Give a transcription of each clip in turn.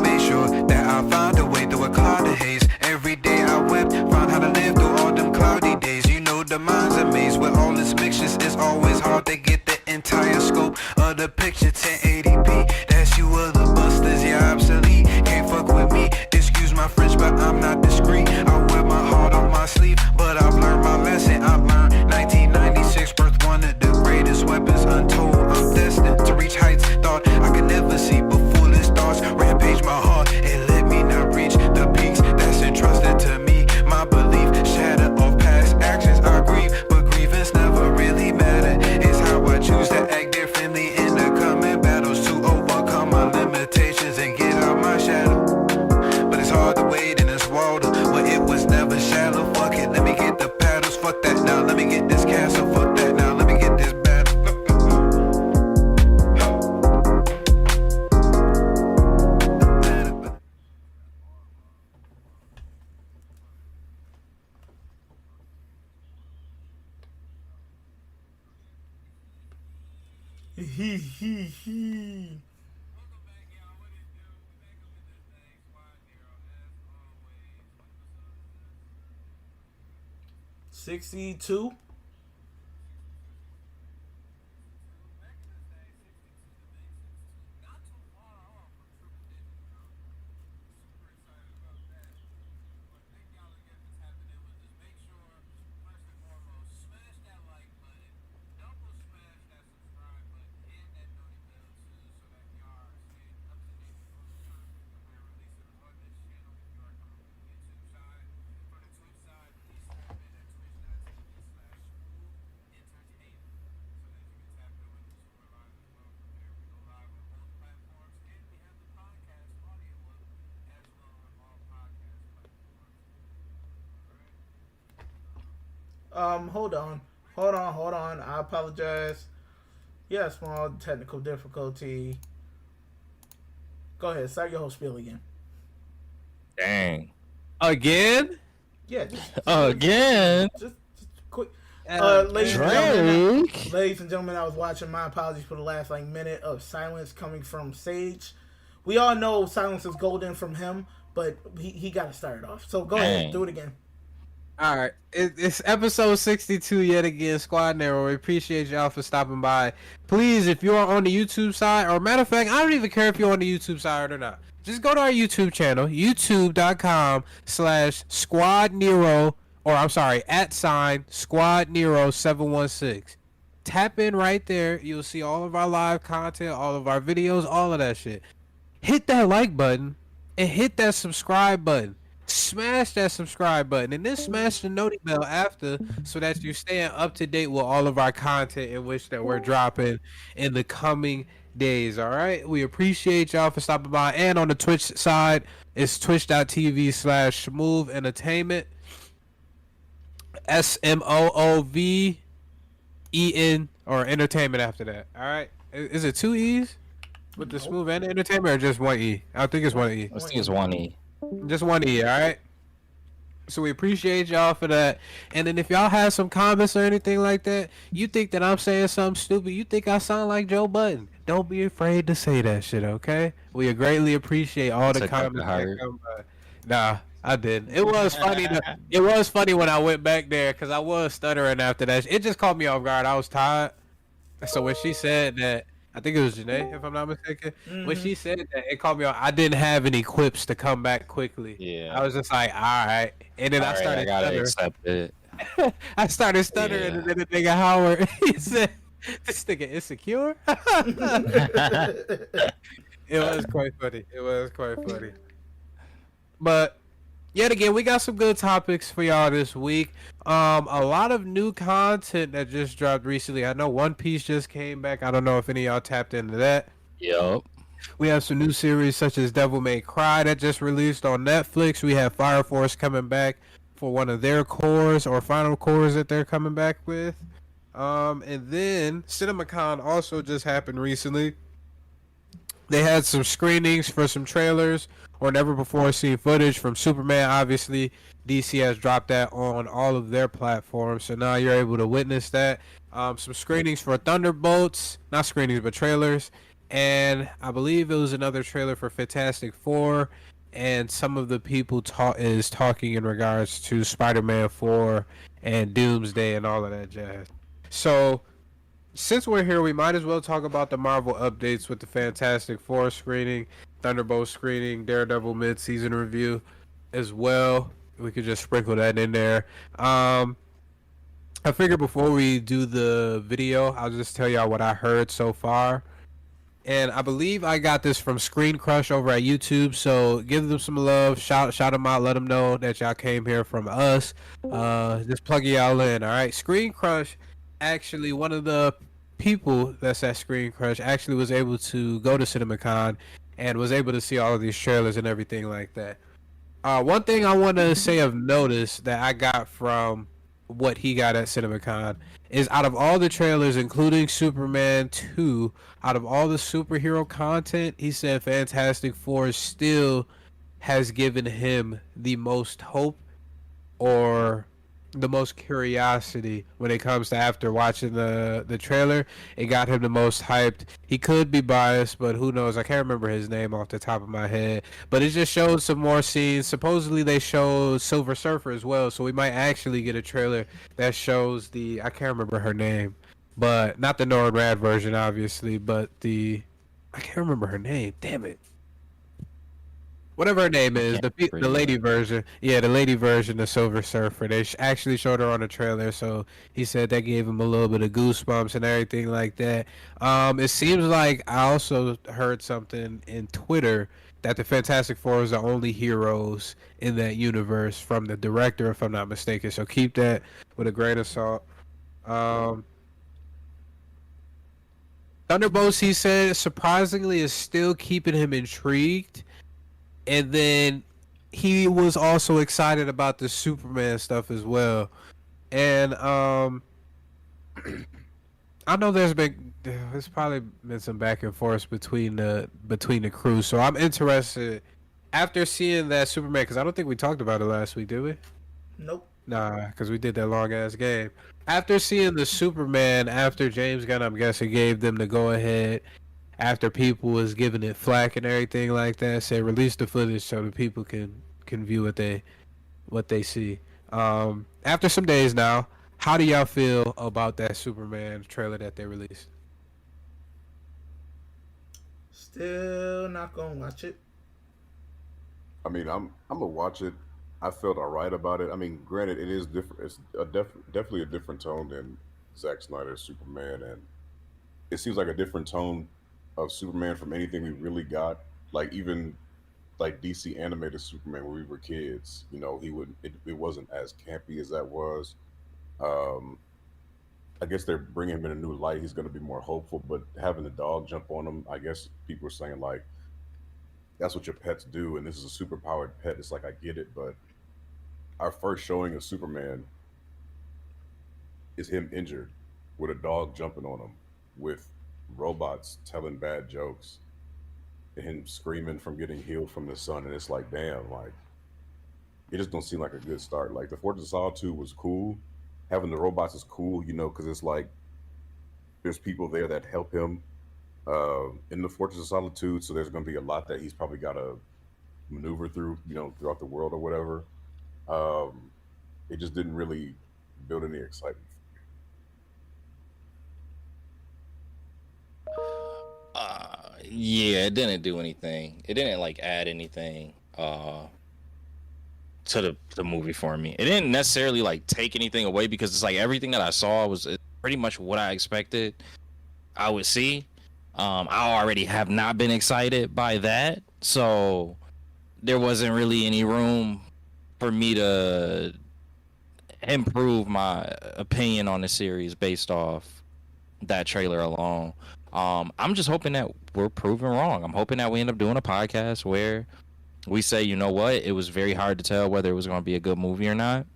made sure that I found a way through a cloud of haze. Every day I wept, found how to live through all them cloudy days. You know the mind's a maze with all its mixtures. It's always hard to get the entire scope of the picture. 1080p, that's you other busters, yeah, obsolete. Can't fuck with me, excuse my French, but I'm not discreet. I wear my heart on my sleeve, but I've learned my lesson. I learned 1996 birth, one of the greatest weapons untold. I'm destined to reach heights thought I could never see, but foolish thoughts rampage my heart and let me not reach the peaks that's entrusted to me. My belief shatter of past actions. I grieve, but grievance never really matter. It's how I choose to act differently in the coming battles to overcome my limitations and get out my shadow. But it's hard to wade in this water, but it was never shallow. Fuck it, let me get the paddles. Fuck that now, let me get this castle. Fuck that now, let me get this battle. He he. 62. Hold on. I apologize. Yeah, small technical difficulty. Go ahead, start your whole spiel again. Dang. Again? Yeah, Again? Just quick. Drake. Ladies and gentlemen, I was watching. My apologies for the last minute of silence coming from Sage. We all know silence is golden from him, but he got to start it off. So go ahead, do it again. All right, it's episode 62 yet again, Squad Nero. We appreciate y'all for stopping by. Please, if you're on the YouTube side, or matter of fact, I don't even care if you're on the YouTube side or not. Just go to our YouTube channel, youtube.com/Squad Nero, or I'm sorry, @Squad Nero 716. Tap in right there. You'll see all of our live content, all of our videos, all of that shit. Hit that like button and hit that subscribe button. Smash that subscribe button and then smash the noti bell after, so that you're staying up to date with all of our content in which that we're dropping in the coming days. All right, we appreciate y'all for stopping by. And on the Twitch side, it's twitch.tv/Smooth Entertainment, SMOOVEN, or entertainment after that. All right, is it two E's with the Smooth and Entertainment, or just one E? I think it's one E. I think it's one E. Just one E, alright? So we appreciate y'all for that. And then if y'all have some comments or anything like that, you think that I'm saying something stupid, you think I sound like Joe Budden, don't be afraid to say that shit, okay? We greatly appreciate all the comments that come by. Nah, I didn't. It was funny. It was funny when I went back there, because I was stuttering after that. It just caught me off guard. I was tired. So when she said that, I think it was Janae, if I'm not mistaken. Mm-hmm. When she said that, it caught me off. I didn't have any quips to come back quickly. Yeah. I was just like, all right. And then I started stuttering. Accept it. I started stuttering, and then the nigga Howard, he said, this nigga insecure? It was quite funny. But yet again, we got some good topics for y'all this week. A lot of new content that just dropped recently. I know One Piece just came back. I don't know if any of y'all tapped into that. Yep. We have some new series such as Devil May Cry that just released on Netflix. We have Fire Force coming back for one of their cores or final cores that they're coming back with. And then CinemaCon also just happened recently. They had some screenings for some trailers or never before seen footage from Superman. Obviously, DC has dropped that on all of their platforms, so now you're able to witness that. Some screenings for Thunderbolts, not screenings but trailers, and I believe it was another trailer for Fantastic Four, and some of the people is talking in regards to Spider-Man 4 and Doomsday and all of that jazz. So since we're here, we might as well talk about the Marvel updates with the Fantastic Four screening, Thunderbolt screening, Daredevil mid-season review as well. We could just sprinkle that in there. I figured before we do the video, I'll just tell y'all what I heard so far. And I believe I got this from Screen Crush over at YouTube. So give them some love, shout them out, let them know that y'all came here from us. Just plug y'all in, all right? Screen Crush, actually, one of the people that's at Screen Crush actually was able to go to CinemaCon and was able to see all of these trailers and everything like that. One thing I want to say of notice that I got from what he got at CinemaCon is out of all the trailers, including Superman 2, out of all the superhero content, he said Fantastic Four still has given him the most hope or the most curiosity when it comes to after watching the trailer. It got him the most hyped. He could be biased, but who knows? I can't remember his name off the top of my head. But it just showed some more scenes. Supposedly they showed Silver Surfer as well, so we might actually get a trailer that shows I can't remember her name, but not the Nora Rad version, obviously, but I can't remember her name. Damn it. Whatever her name is, the lady version. Yeah, the lady version of Silver Surfer. They actually showed her on the trailer, so he said that gave him a little bit of goosebumps and everything like that. It seems like I also heard something in Twitter that the Fantastic Four is the only heroes in that universe from the director, if I'm not mistaken. So keep that with a grain of salt. Thunderbolts, he said, surprisingly is still keeping him intrigued. And then he was also excited about the Superman stuff as well. And I know there's probably been some back and forth between the crew. So I'm interested after seeing that Superman, because I don't think we talked about it last week, did we? Nope. Nah, because we did that long ass game. After seeing the Superman, after James Gunn, I'm guessing, gave them the go ahead. After people was giving it flack and everything like that, say release the footage so the people can view what they see. After some days now, how do y'all feel about that Superman trailer that they released? Still not gonna watch it. I mean, I'm gonna watch it. I felt alright about it. I mean, granted, it is different. It's definitely a different tone than Zack Snyder's Superman, and it seems like a different tone of Superman from anything we really got. Like even like DC animated Superman when we were kids, you know, it wasn't as campy as that was. Um, I guess they're bringing him in a new light. He's going to be more hopeful, but having the dog jump on him, I guess people are saying like that's what your pets do, and this is a super powered pet. It's like I get it, but our first showing of Superman is him injured with a dog jumping on him with robots telling bad jokes and him screaming from getting healed from the sun, and it's like, damn, like it just don't seem like a good start. Like the Fortress of Solitude was cool, having the robots is cool, you know, because it's like there's people there that help him in the Fortress of Solitude, so there's going to be a lot that he's probably got to maneuver through, you know, throughout the world or whatever. It just didn't really build any excitement. Yeah, it didn't do anything. It didn't like add anything to the movie for me. It didn't necessarily like take anything away because it's like everything that I saw was pretty much what I expected I would see. I already have not been excited by that, so there wasn't really any room for me to improve my opinion on the series based off that trailer alone. I'm just hoping that we're proven wrong. I'm hoping that we end up doing a podcast where we say, you know what, it was very hard to tell whether it was going to be a good movie or not,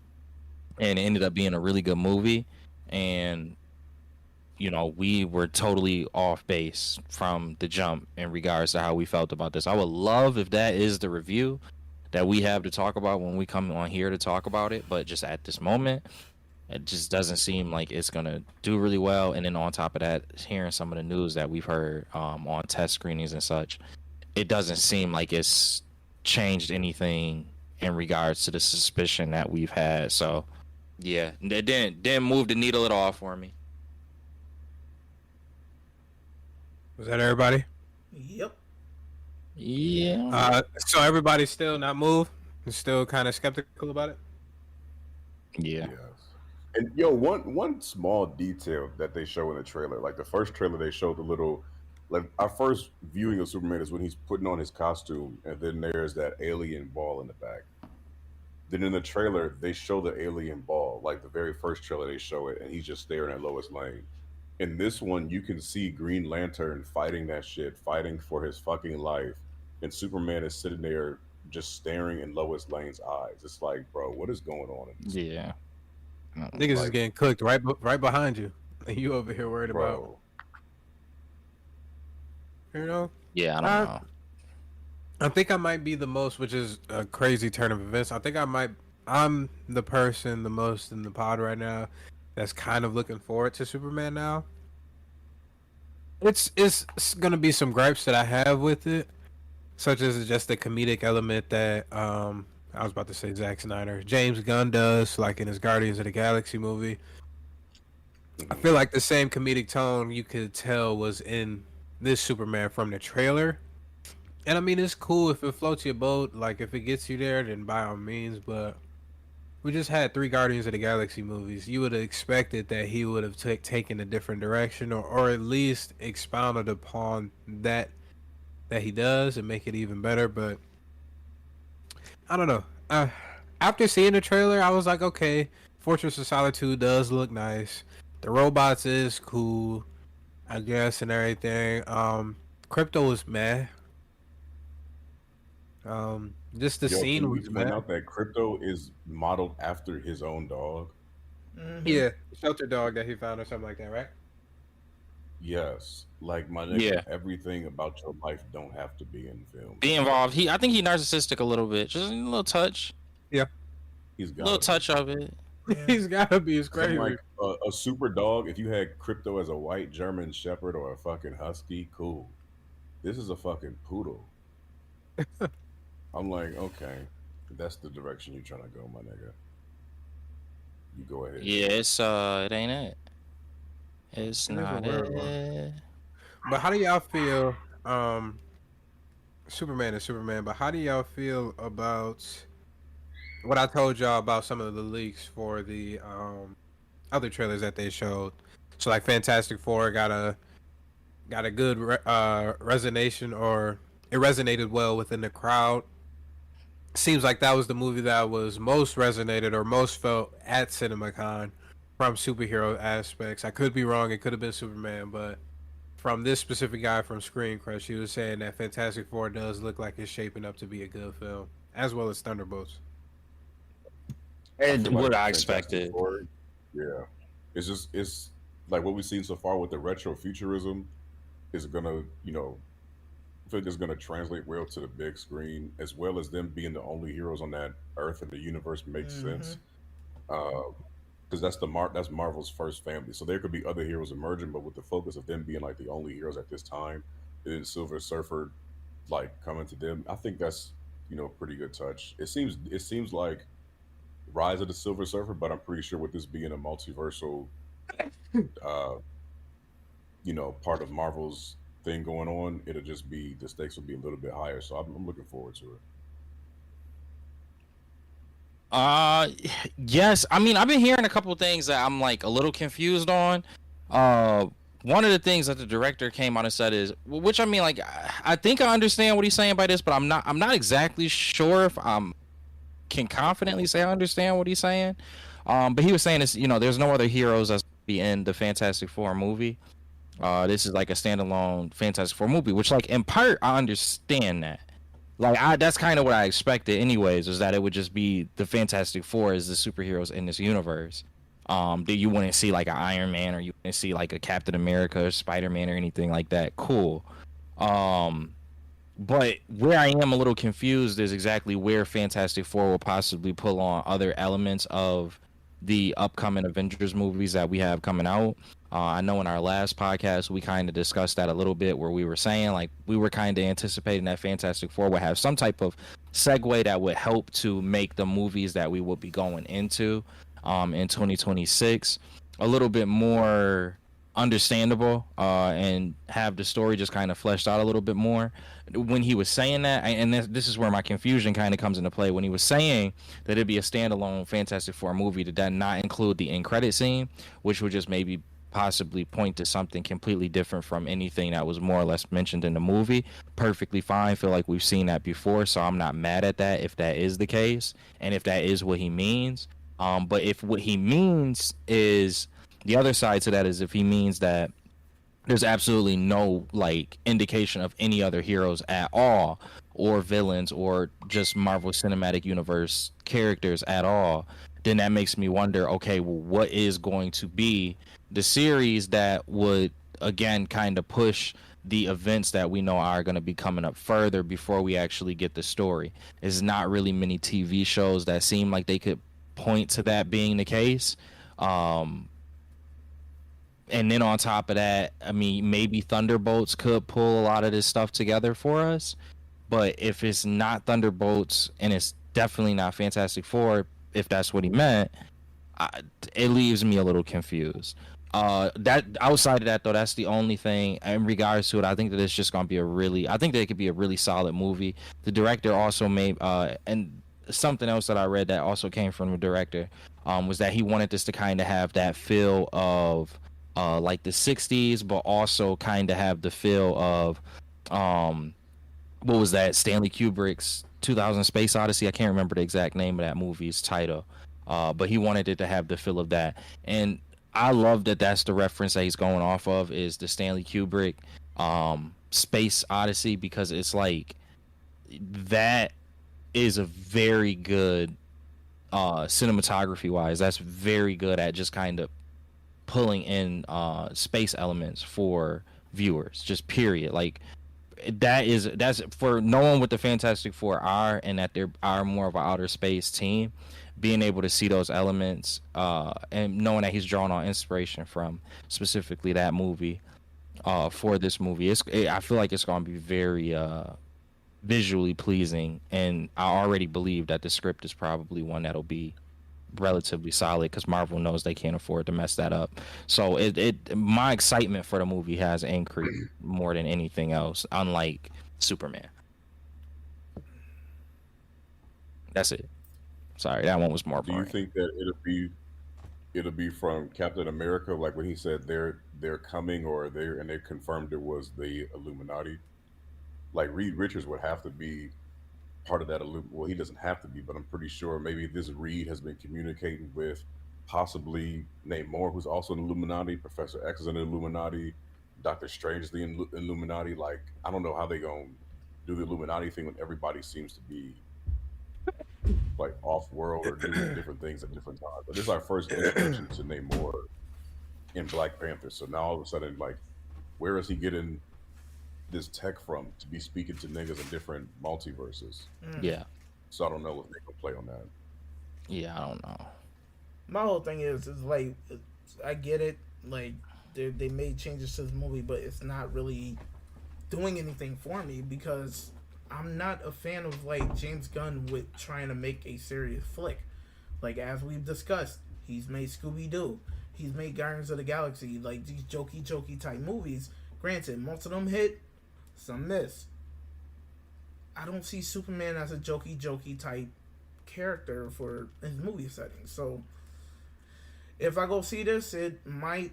and it ended up being a really good movie, and you know, we were totally off base from the jump in regards to how we felt about this. I would love if that is the review that we have to talk about when we come on here to talk about it, but just at this moment, It just doesn't seem like it's gonna do really well. And then on top of that, hearing some of the news that we've heard on test screenings and such, it doesn't seem like it's changed anything in regards to the suspicion that we've had. So yeah, it didn't move the needle at all for me. Was that everybody? Yep. Yeah. So everybody's still not moved? Still kind of skeptical about it? Yeah. Yes. And yo, one small detail that they show in the trailer, like the first trailer, they showed the little, like our first viewing of Superman is when he's putting on his costume, and then there's that alien ball in the back. Then in the trailer, they show the alien ball, like the very first trailer, they show it, and he's just staring at Lois Lane. In this one, you can see Green Lantern fighting that shit, fighting for his fucking life, and Superman is sitting there just staring in Lois Lane's eyes. It's like, bro, what is going on in this? Yeah. Niggas is Like, getting cooked right behind you. And you over here worried about, bro, you know? Yeah, I don't know. I think I might be the most, which is a crazy turn of events. I'm the person the most in the pod right now that's kind of looking forward to Superman now. It's gonna be some gripes that I have with it, such as just the comedic element that I was about to say Zack Snyder, James Gunn does, like in his Guardians of the Galaxy movie. I feel like the same comedic tone you could tell was in this Superman from the trailer. And I mean, it's cool if it floats your boat. Like, if it gets you there, then by all means. But we just had 3 Guardians of the Galaxy movies. You would have expected that he would have taken a different direction, or at least expounded upon that he does and make it even better. But I don't know. After seeing the trailer, I was like, okay, Fortress of Solitude does look nice. The robots is cool, I guess, and everything. Crypto was meh. Just the yo, scene can we was point meh. out that Crypto is modeled after his own dog? Mm-hmm. Yeah, shelter dog that he found or something like that, right? Yes, like my nigga, Yeah. everything about your life don't have to be in film. Be involved. I think he narcissistic a little bit. Just a little touch. He's A got little touch of it. Yeah. He's gotta be. It's crazy. like a super dog. If you had Crypto as a white German Shepherd or a fucking Husky, cool. This is a fucking poodle. I'm like, okay, that's the direction you're trying to go, my nigga. You go ahead. Yeah, it ain't it. It's It is a not weird one. it. But how do y'all feel? Superman is Superman, but how do y'all feel about what I told y'all about some of the leaks for the other trailers that they showed? So like Fantastic Four got a good resonation, or it resonated well within the crowd. Seems like that was the movie that was most resonated or most felt at CinemaCon from superhero aspects. I could be wrong; it could have been Superman, but from this specific guy from Screen Crush, he was saying that Fantastic Four does look like it's shaping up to be a good film, as well as Thunderbolts. And feel what like I Fantastic expected. Four, yeah, it's like what we've seen so far with the retro futurism is gonna, I feel like it's gonna translate well to the big screen, as well as them being the only heroes on that Earth and the universe makes sense. Because that's Marvel's first family, so there could be other heroes emerging, but with the focus of them being like the only heroes at this time, and then Silver Surfer like coming to them, I think that's pretty good touch. It seems like Rise of the Silver Surfer, but I'm pretty sure with this being a multiversal, uh, part of Marvel's thing going on, it'll just be the stakes will be a little bit higher. So I'm looking forward to it. Uh, yes. I mean, I've been hearing a couple of things that I'm like a little confused on. Uh, One of the things that the director came out and said is, which I mean, like, I think I understand what he's saying by this, but I'm not exactly sure if I can confidently say I understand what he's saying. But he was saying this, there's no other heroes that's be in the Fantastic Four movie. This is like a standalone Fantastic Four movie, which, like, in part, I understand that. Like, that's kind of what I expected, anyways, is that it would just be the Fantastic Four as the superheroes in this universe. That you wouldn't see like an Iron Man, or you wouldn't see like a Captain America or Spider-Man or anything like that. Cool. But where I am a little confused is exactly where Fantastic Four will possibly pull on other elements of the upcoming Avengers movies that we have coming out. I know in our last podcast we kind of discussed that a little bit, where we were saying like we were kind of anticipating that Fantastic Four would have some type of segue that would help to make the movies that we will be going into in 2026 a little bit more understandable, and have the story just kind of fleshed out a little bit more. When he was saying that, and this is where my confusion kind of comes into play, when he was saying that it'd be a standalone Fantastic Four movie, did that not include the end credit scene, which would just maybe possibly point to something completely different from anything that was more or less mentioned in the movie? Perfectly fine. Feel like we've seen that before, so I'm not mad at that if that is the case and if that is what he means. But if what he means is, the other side to that is if he means that there's absolutely no like indication of any other heroes at all, or villains, or just Marvel Cinematic Universe characters at all, then that makes me wonder, okay, well, what is going to be the series that would again kind of push the events that we know are going to be coming up further before we actually get the story? There's not really many TV shows that seem like they could point to that being the case. And then on top of that, I mean, maybe Thunderbolts could pull a lot of this stuff together for us. But if it's not Thunderbolts, and it's definitely not Fantastic Four, if that's what he meant, it leaves me a little confused. That outside of that though, that's the only thing in regards to it. I think that it's just gonna be I think that it could be a really solid movie. The director also made and something else that I read that also came from the director was that he wanted this to kind of have that feel of like the 60s, but also kind of have the feel of what was that, Stanley Kubrick's 2000 Space Odyssey? I can't remember the exact name of that movie's title, but he wanted it to have the feel of that. And I love that that's the reference that he's going off of, is the Stanley Kubrick Space Odyssey, because it's like that is a very good cinematography wise, that's very good at just kind of pulling in space elements for viewers, just period. Like that's for knowing what the Fantastic Four are, and that they are more of an outer space team, being able to see those elements and knowing that he's drawing on inspiration from specifically that movie for this movie, I feel like it's going to be very visually pleasing, and I already believe that the script is probably one that'll be relatively solid, because Marvel knows they can't afford to mess that up. So my excitement for the movie has increased more than anything else, unlike Superman. That's it. Sorry, that one was more Do you boring. think that it'll be from Captain America, like when he said they're coming, or they confirmed it was the Illuminati? Like Reed Richards would have to be part of that. Well, he doesn't have to be, but I'm pretty sure maybe this Reed has been communicating with possibly Namor, who's also an Illuminati. Professor X is an Illuminati. Doctor Strange is the Illuminati. Like, I don't know how they gonna do the Illuminati thing when everybody seems to be like off world or doing different things at different times. But this is our first introduction to Namor in Black Panther. So now all of a sudden, like, where is he getting this tech from to be speaking to niggas in different multiverses? Yeah. So I don't know if they can play on that. Yeah, I don't know. My whole thing is like, I get it. Like, they made changes to this movie, but it's not really doing anything for me, because I'm not a fan of like James Gunn with trying to make a serious flick. Like, as we've discussed, he's made Scooby Doo, he's made Guardians of the Galaxy, like these jokey type movies. Granted, most of them hit, some miss. I don't see Superman as a jokey type character for his movie setting. So if I go see this, it might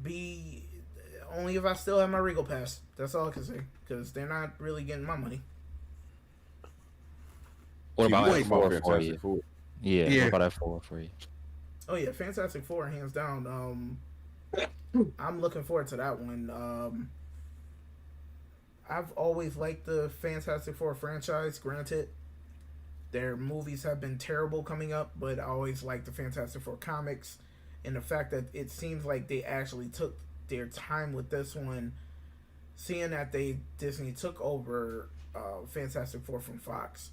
be only if I still have my Regal pass. That's all I can say, because they're not really getting my money. What about Wait, Four for Fantastic you? Four. Yeah, what about that Four for you? Oh yeah, Fantastic Four, hands down. I'm looking forward to that one. I've always liked the Fantastic Four franchise. Granted, their movies have been terrible coming up, but I always liked the Fantastic Four comics, and the fact that it seems like they actually took their time with this one, seeing that Disney took over Fantastic Four from Fox.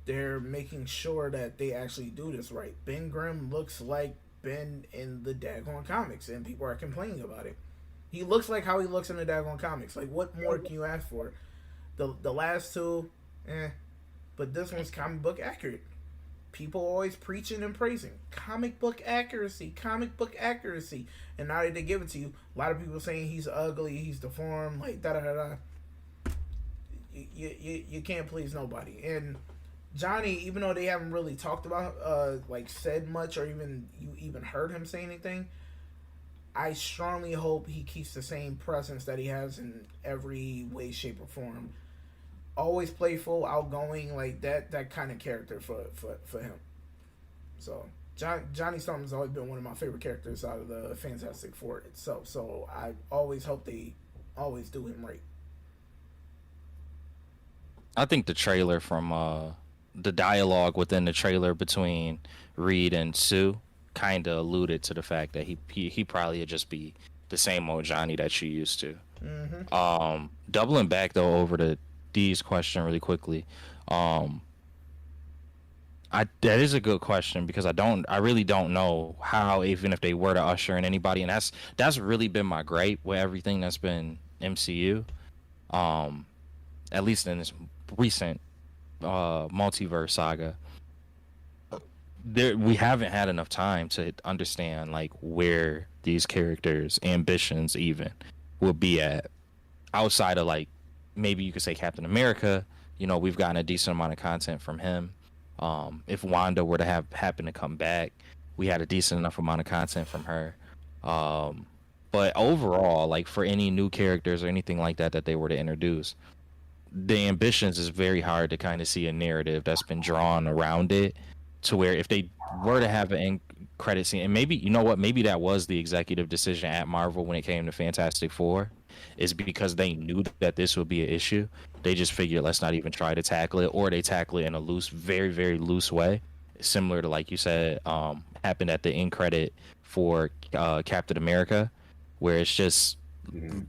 they're making sure that they actually do this right. Ben Grimm looks like Ben in the daggone comics, and people are complaining about it. He looks like how he looks in the daggone comics. Like, what more can you ask for? The last two, but this one's comic book accurate. People always preaching and praising comic book accuracy, and now that they give it to you, a lot of people saying he's ugly, he's deformed, like da da da da. You can't please nobody. And Johnny, even though they haven't really talked about, like said much, or even heard him say anything, I strongly hope he keeps the same presence that he has in every way, shape, or form. Always playful, outgoing, like that kind of character for him. So Johnny Storm's always been one of my favorite characters out of the Fantastic Four itself. So I always hope they always do him right. I think the trailer from the dialogue within the trailer between Reed and Sue kind of alluded to the fact that he probably would just be the same old Johnny that you used to. Mm-hmm. Doubling back though over to D's question really quickly, that is a good question, because I really don't know how, even if they were to usher in anybody, and that's really been my gripe with everything that's been MCU, at least in this recent multiverse saga. We haven't had enough time to understand like where these characters' ambitions even will be at, outside of like maybe you could say Captain America. You know, we've gotten a decent amount of content from him. If Wanda were to happen to come back, we had a decent enough amount of content from her. But overall, like for any new characters or anything like that they were to introduce, the ambitions is very hard to kind of see a narrative that's been drawn around it, to where if they were to have an end credit scene, and maybe, you know what, maybe that was the executive decision at Marvel when it came to Fantastic Four, is because they knew that this would be an issue. They just figured, let's not even try to tackle it, or they tackle it in a loose, very, very loose way, similar to, like you said, happened at the end credit for Captain America, where it's just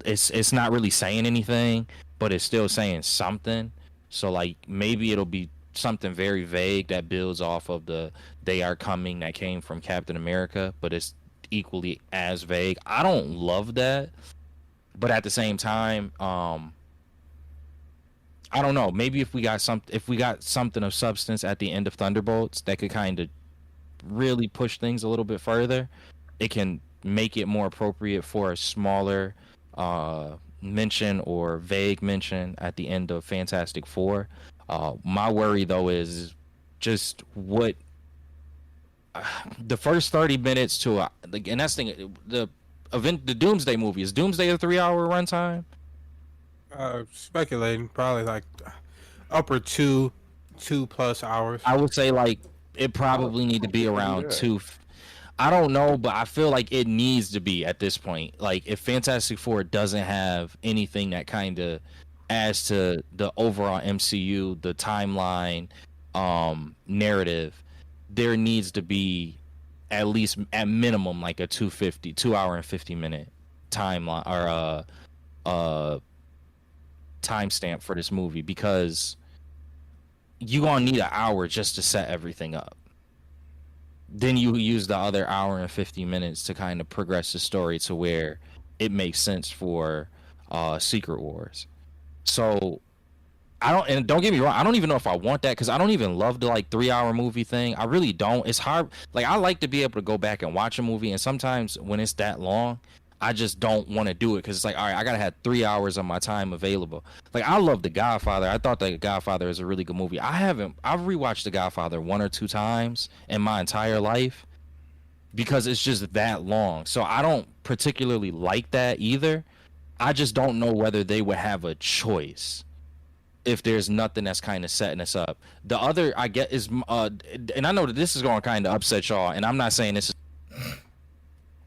it's not really saying anything, but it's still saying something. So like maybe it'll be something very vague that builds off of the "they are coming" that came from Captain America, but it's equally as vague. I don't love that, but at the same time, I don't know. Maybe if we got something of substance at the end of Thunderbolts that could kind of really push things a little bit further, it can make it more appropriate for a smaller mention or vague mention at the end of Fantastic Four. My worry though is just what the first 30 minutes to and that's the Doomsday movie. Is Doomsday a 3-hour runtime? Speculating, probably like upper 2+ hours. I would say like it probably need to be around 2. I don't know, but I feel like it needs to be at this point. Like if Fantastic Four doesn't have anything that kind of adds to the overall MCU, the timeline, narrative, there needs to be at least at minimum like a 2 hour and 50 minute timeline or timestamp for this movie, because you gonna need an hour just to set everything up. Then you use the other hour and 50 minutes to kind of progress the story to where it makes sense for Secret Wars. So don't get me wrong, I don't even know if I want that, because I don't even love the like 3-hour movie thing. I really don't. It's hard. Like I like to be able to go back and watch a movie, and sometimes when it's that long, I just don't want to do it, because it's like, all right, I gotta have 3 hours of my time available. Like I love The Godfather. I thought that Godfather is a really good movie. I've rewatched The Godfather 1 or 2 times in my entire life, because it's just that long. So I don't particularly like that either. I just don't know whether they would have a choice if there's nothing that's kind of setting us up. The other I get is and I know that this is going to kind of upset y'all, and I'm not saying this is,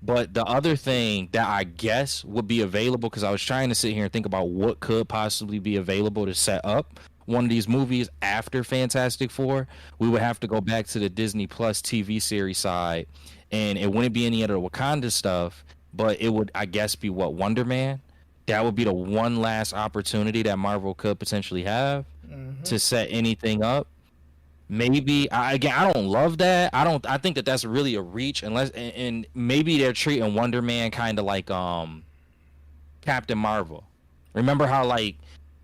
but the other thing that I guess would be available, because I was trying to sit here and think about what could possibly be available to set up one of these movies after Fantastic Four, we would have to go back to the Disney Plus TV series side, and it wouldn't be any of the Wakanda stuff, but it would, I guess, be Wonder Man. That would be the one last opportunity that Marvel could potentially have to set anything up. maybe again, I don't love that. I think that that's really a reach, unless and maybe they're treating Wonder Man kind of like Captain Marvel. Remember how like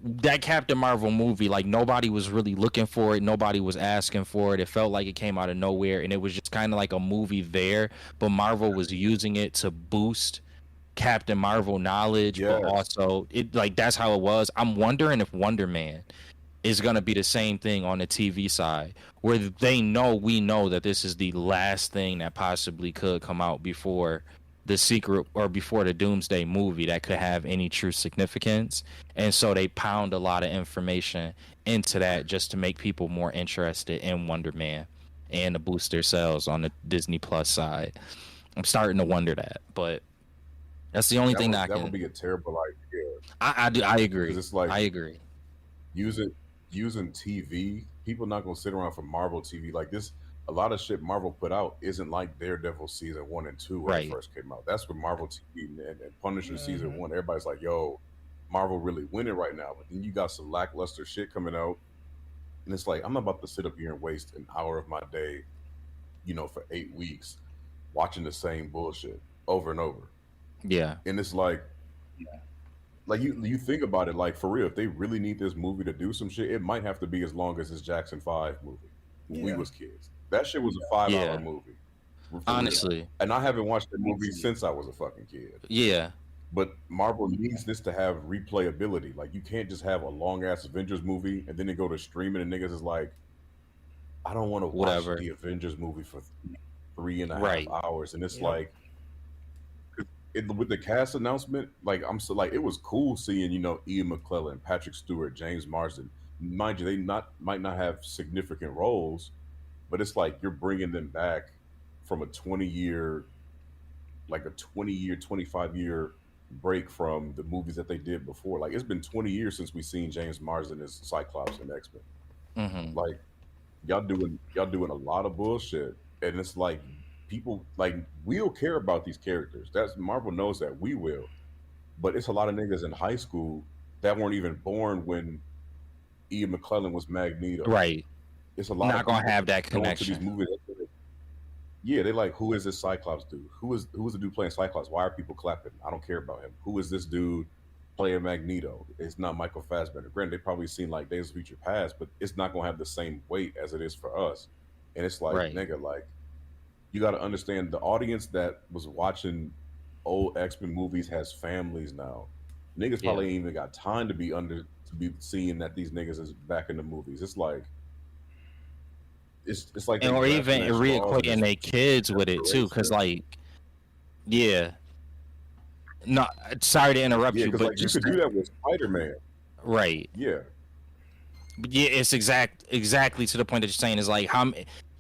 that Captain Marvel movie, like nobody was really looking for it, nobody was asking for it. It felt like it came out of nowhere, and it was just kind of like a movie there, but Marvel was using it to boost Captain Marvel knowledge, but Yes. also it like that's how it was. I'm wondering if Wonder Man is gonna be the same thing on the TV side, where we know that this is the last thing that possibly could come out before the secret or before the Doomsday movie that could have any true significance, and so they pound a lot of information into that just to make people more interested in Wonder Man and to boost their sales on the Disney Plus side. I'm starting to wonder that, but that's the only thing that I That would can. be a terrible idea I because agree. it's like I agree. using using TV. People not gonna sit around for Marvel TV like this. A lot of shit Marvel put out isn't like Daredevil season 1 and 2 when it Right. first came out. That's when Marvel TV and Punisher season Hmm. 1. Everybody's like, "Yo, Marvel really winning right now." But then you got some lackluster shit coming out, and it's like I'm not about to sit up here and waste an hour of my day, for 8 weeks watching the same bullshit over and over. Yeah. And it's like you think about it, like for real, if they really need this movie to do some shit, it might have to be as long as this Jackson 5 movie when we Yeah. was kids. That shit was a 5 hour Yeah. movie. For real. Honestly. And I haven't watched the movie since I was a fucking kid. Yeah. But Marvel needs this to have replayability. Like you can't just have a long ass Avengers movie and then they go to streaming and niggas is like, I don't want to watch Whatever. the Avengers movie for three and a half Right. hours. And it's Yep. like with the cast announcement, like I'm so like it was cool seeing Ian McClellan, Patrick Stewart, James Marsden. Mind you, they not might not have significant roles, but it's like you're bringing them back from a 20 year, like a 20 year, 25 year break from the movies that they did before. Like it's been 20 years since we seen James Marsden as Cyclops and X Men. Hmm. Like y'all doing a lot of bullshit, and it's like people like we'll care about these characters. That's Marvel knows that we will, but it's a lot of niggas in high school that weren't even born when Ian McClellan was Magneto. Right. It's a lot of Not gonna people have that going to these connection. movies. Yeah, they like, who is this Cyclops dude? Who is the dude playing Cyclops? Why are people clapping? I don't care about him. Who is this dude playing Magneto? It's not Michael Fassbender. Granted, they probably seen like Days of Future Past, but it's not gonna have the same weight as it is for us. And it's like, Right. nigga, like you got to understand the audience that was watching old X-Men movies has families now. Niggas Yeah. probably ain't even got time to be seeing that these niggas is back in the movies. It's like it's like they And or grasping even at straws and reequating it's their kids with it too, because desperation. like, yeah. No, sorry to interrupt Yeah, you, because but like you just could do that with Spider-Man. right. Yeah, But yeah, it's exactly to the point that you're saying is like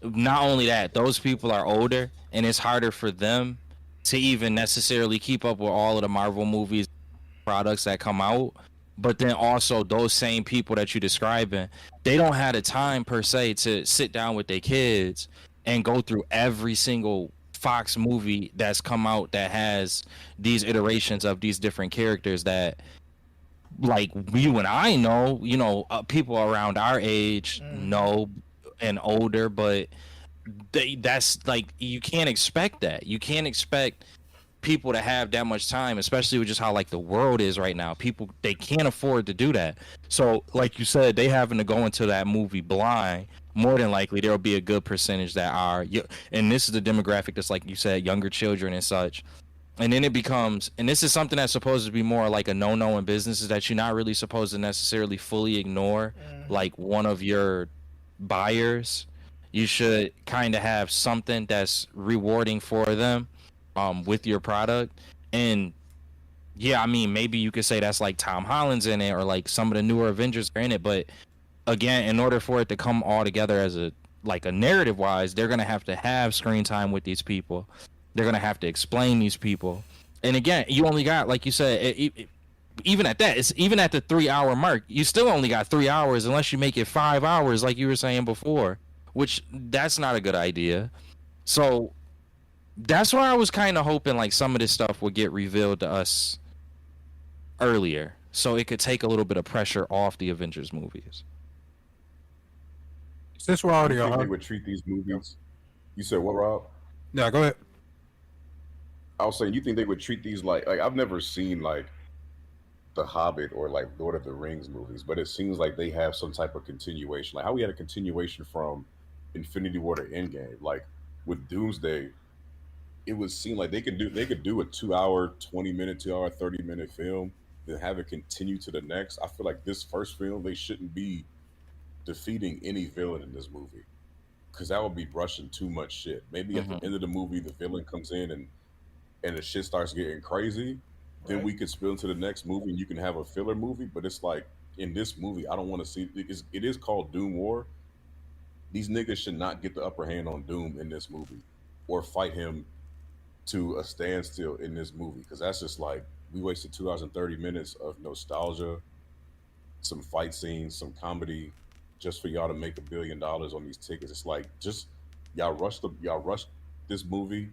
not only that, those people are older and it's harder for them to even necessarily keep up with all of the Marvel movies products that come out. But then also those same people that you're describing, they don't have the time per se to sit down with their kids and go through every single Fox movie that's come out that has these iterations of these different characters that like you and I know, people around our age Hmm. know and older, but that's like you can't expect that. You can't expect people to have that much time, especially with just how like the world is right now. People they can't afford to do that. So, like you said, they having to go into that movie blind. More than likely, there will be a good percentage that are, and this is the demographic that's like you said, younger children and such. And then it becomes, and this is something that's supposed to be more like a no-no in business, is that you're not really supposed to necessarily fully ignore Hmm. like one of your buyers. You should kind of have something that's rewarding for them with your product. And yeah, I mean, maybe you could say that's like Tom Holland's in it or like some of the newer Avengers are in it. But again, in order for it to come all together as a like a narrative wise, they're gonna have to have screen time with these people. They're gonna have to explain these people. And again, you only got like you said, even at that, it's even at the 3 hour mark, you still only got 3 hours unless you make it 5 hours, like you were saying before, which that's not a good idea. So that's why I was kind of hoping like some of this stuff would get revealed to us earlier, so it could take a little bit of pressure off the Avengers movies. Since we're Do you already think they on, would treat these movies? You said what, Rob? no, go ahead. I was saying, you think they would treat these like I've never seen like The Hobbit or like Lord of the Rings movies, but it seems like they have some type of continuation. Like how we had a continuation from Infinity War to Endgame. Like with Doomsday, it would seem like they could do a 2 hour, 20 minute, 2 hour, 30 minute film, then have it continue to the next. I feel like this first film they shouldn't be defeating any villain in this movie because that would be brushing too much shit. Maybe at the Hmm. end of the movie, the villain comes in and the shit starts getting crazy. Then Right. we could spill into the next movie, and you can have a filler movie. But it's like in this movie, I don't want to see. It is called Doom War. These niggas should not get the upper hand on Doom in this movie, or fight him to a standstill in this movie because that's just like we wasted 2 hours and 30 minutes of nostalgia, some fight scenes, some comedy, just for y'all to make $1 billion on these tickets. It's like just y'all rushed this movie.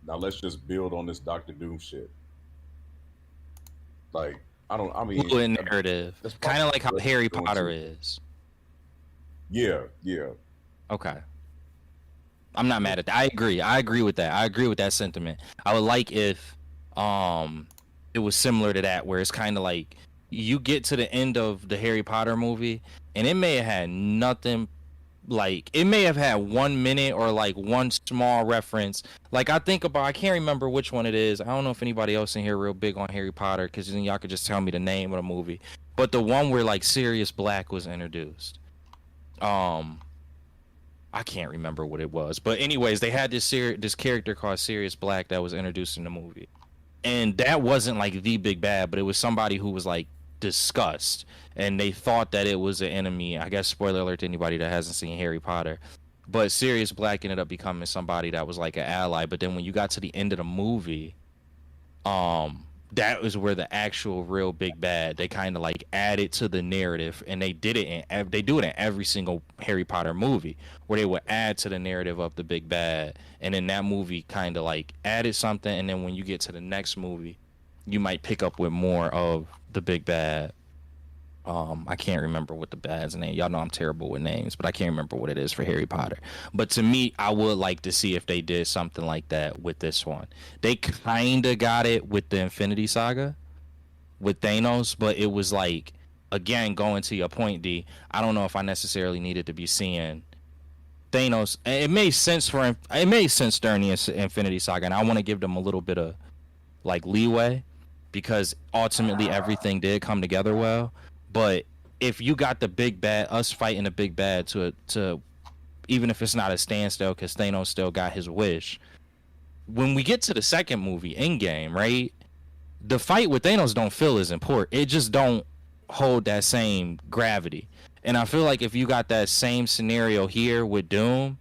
Now let's just build on this Doctor Doom shit. Like I don't. I mean, Fluid narrative, that's kind probably of the like how direction Harry they're going Potter to. is. Yeah, yeah. Okay. I'm not mad at that. I agree. I agree with that. I agree with that sentiment. I would like if um it was similar to that where it's kind of like you get to the end of the Harry Potter movie and it may have had nothing, like it may have had 1 minute or like one small reference. Like I think about, I can't remember which one it is. I don't know if anybody else in here real big on Harry Potter cuz then y'all could just tell me the name of the movie. But the one where like Sirius Black was introduced. Um I can't remember what it was, but anyways, they had this character called Sirius Black that was introduced in the movie, and that wasn't like the big bad, but it was somebody who was like discussed, and they thought that it was an enemy. I guess spoiler alert to anybody that hasn't seen Harry Potter, but Sirius Black ended up becoming somebody that was like an ally. But then when you got to the end of the movie, that was where the actual real big bad, they kind of like added to the narrative, and they did it in they do it in every single Harry Potter movie where they would add to the narrative of the big bad, and then that movie kind of like added something, and then when you get to the next movie you might pick up with more of the big bad. I can't remember what the bad's name. Y'all know I'm terrible with names, but I can't remember what it is for Harry Potter. But to me, I would like to see if they did something like that with this one. They kind of got it with the Infinity Saga with Thanos, but it was like, again, going to your point, D. I don't know if I necessarily needed to be seeing Thanos. It made sense during the Infinity Saga, and I want to give them a little bit of like leeway because ultimately everything did come together well. But if you got the big bad, us fighting the big bad to even if it's not a standstill because Thanos still got his wish. When we get to the second movie, Endgame, right? The fight with Thanos don't feel as important. It just don't hold that same gravity. And I feel like if you got that same scenario here with Doom,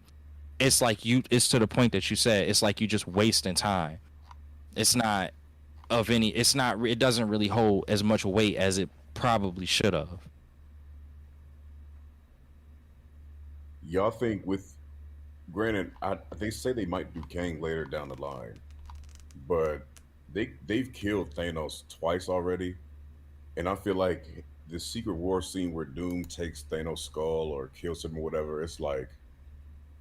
it's to the point that you said, it's like you just wasting time. It's not it doesn't really hold as much weight as it probably should have. Y'all think with granted, they say they might do Kang later down the line, but they've killed Thanos twice already, and I feel like the Secret War scene where Doom takes Thanos' skull or kills him or whatever, it's like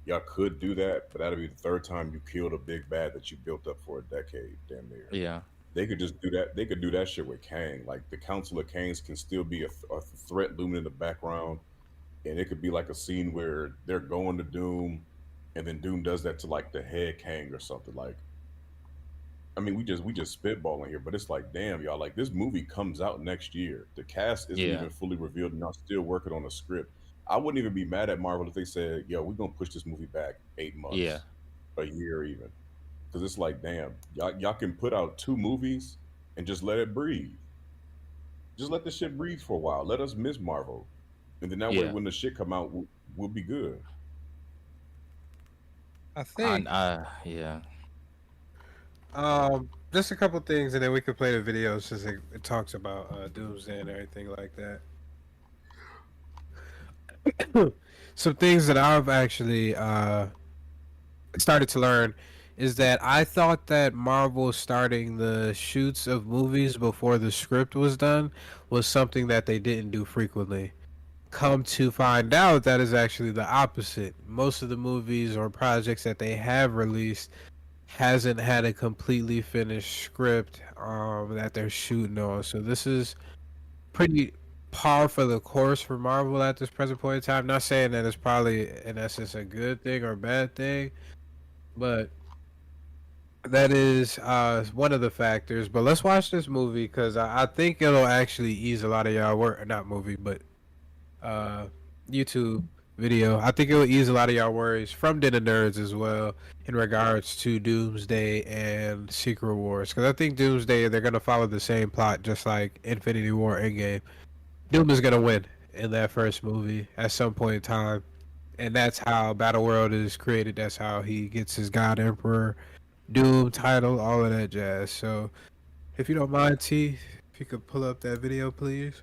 y'all could do that, but that'd be the third time you killed a big bad that you built up for a decade, damn near. Yeah. They could just do that. They could do that shit with Kang. Like the Council of Kangs can still be a threat looming in the background, and it could be like a scene where they're going to Doom, and then Doom does that to like the head Kang or something. Like, I mean, we just spitballing here, but it's like, damn, y'all. Like this movie comes out next year. The cast isn't Yeah. even fully revealed, and y'all still working on a script. I wouldn't even be mad at Marvel if they said, "Yo, we're gonna push this movie back 8 months, Yeah. a year, even." Because it's like, damn, y'all can put out 2 movies and just let it breathe. Just let the shit breathe for a while. Let us miss Marvel, and then that way, Yeah. when the shit come out, we'll be good. I think Yeah. just a couple things, and then we could play the video since it talks about Doomsday and everything like that. Some things that I've actually started to learn is that I thought that Marvel starting the shoots of movies before the script was done was something that they didn't do frequently. come to find out that is actually the opposite. Most of the movies or projects that they have released hasn't had a completely finished script that they're shooting on. So this is pretty par for the course for Marvel at this present point in time. Not saying that it's probably in essence a good thing or a bad thing, but that is one of the factors. But let's watch this movie because I think it'll actually ease a lot of y'all work. Not movie, but YouTube video. I think it will ease a lot of y'all worries from Den of Nerds as well in regards to Doomsday and Secret Wars. Because I think Doomsday, they're going to follow the same plot just like Infinity War Endgame. Doom is going to win in that first movie at some point in time. And that's how Battle World is created. That's how he gets his God Emperor Doom title, all of that jazz. So if you don't mind, T, if you could pull up that video, please.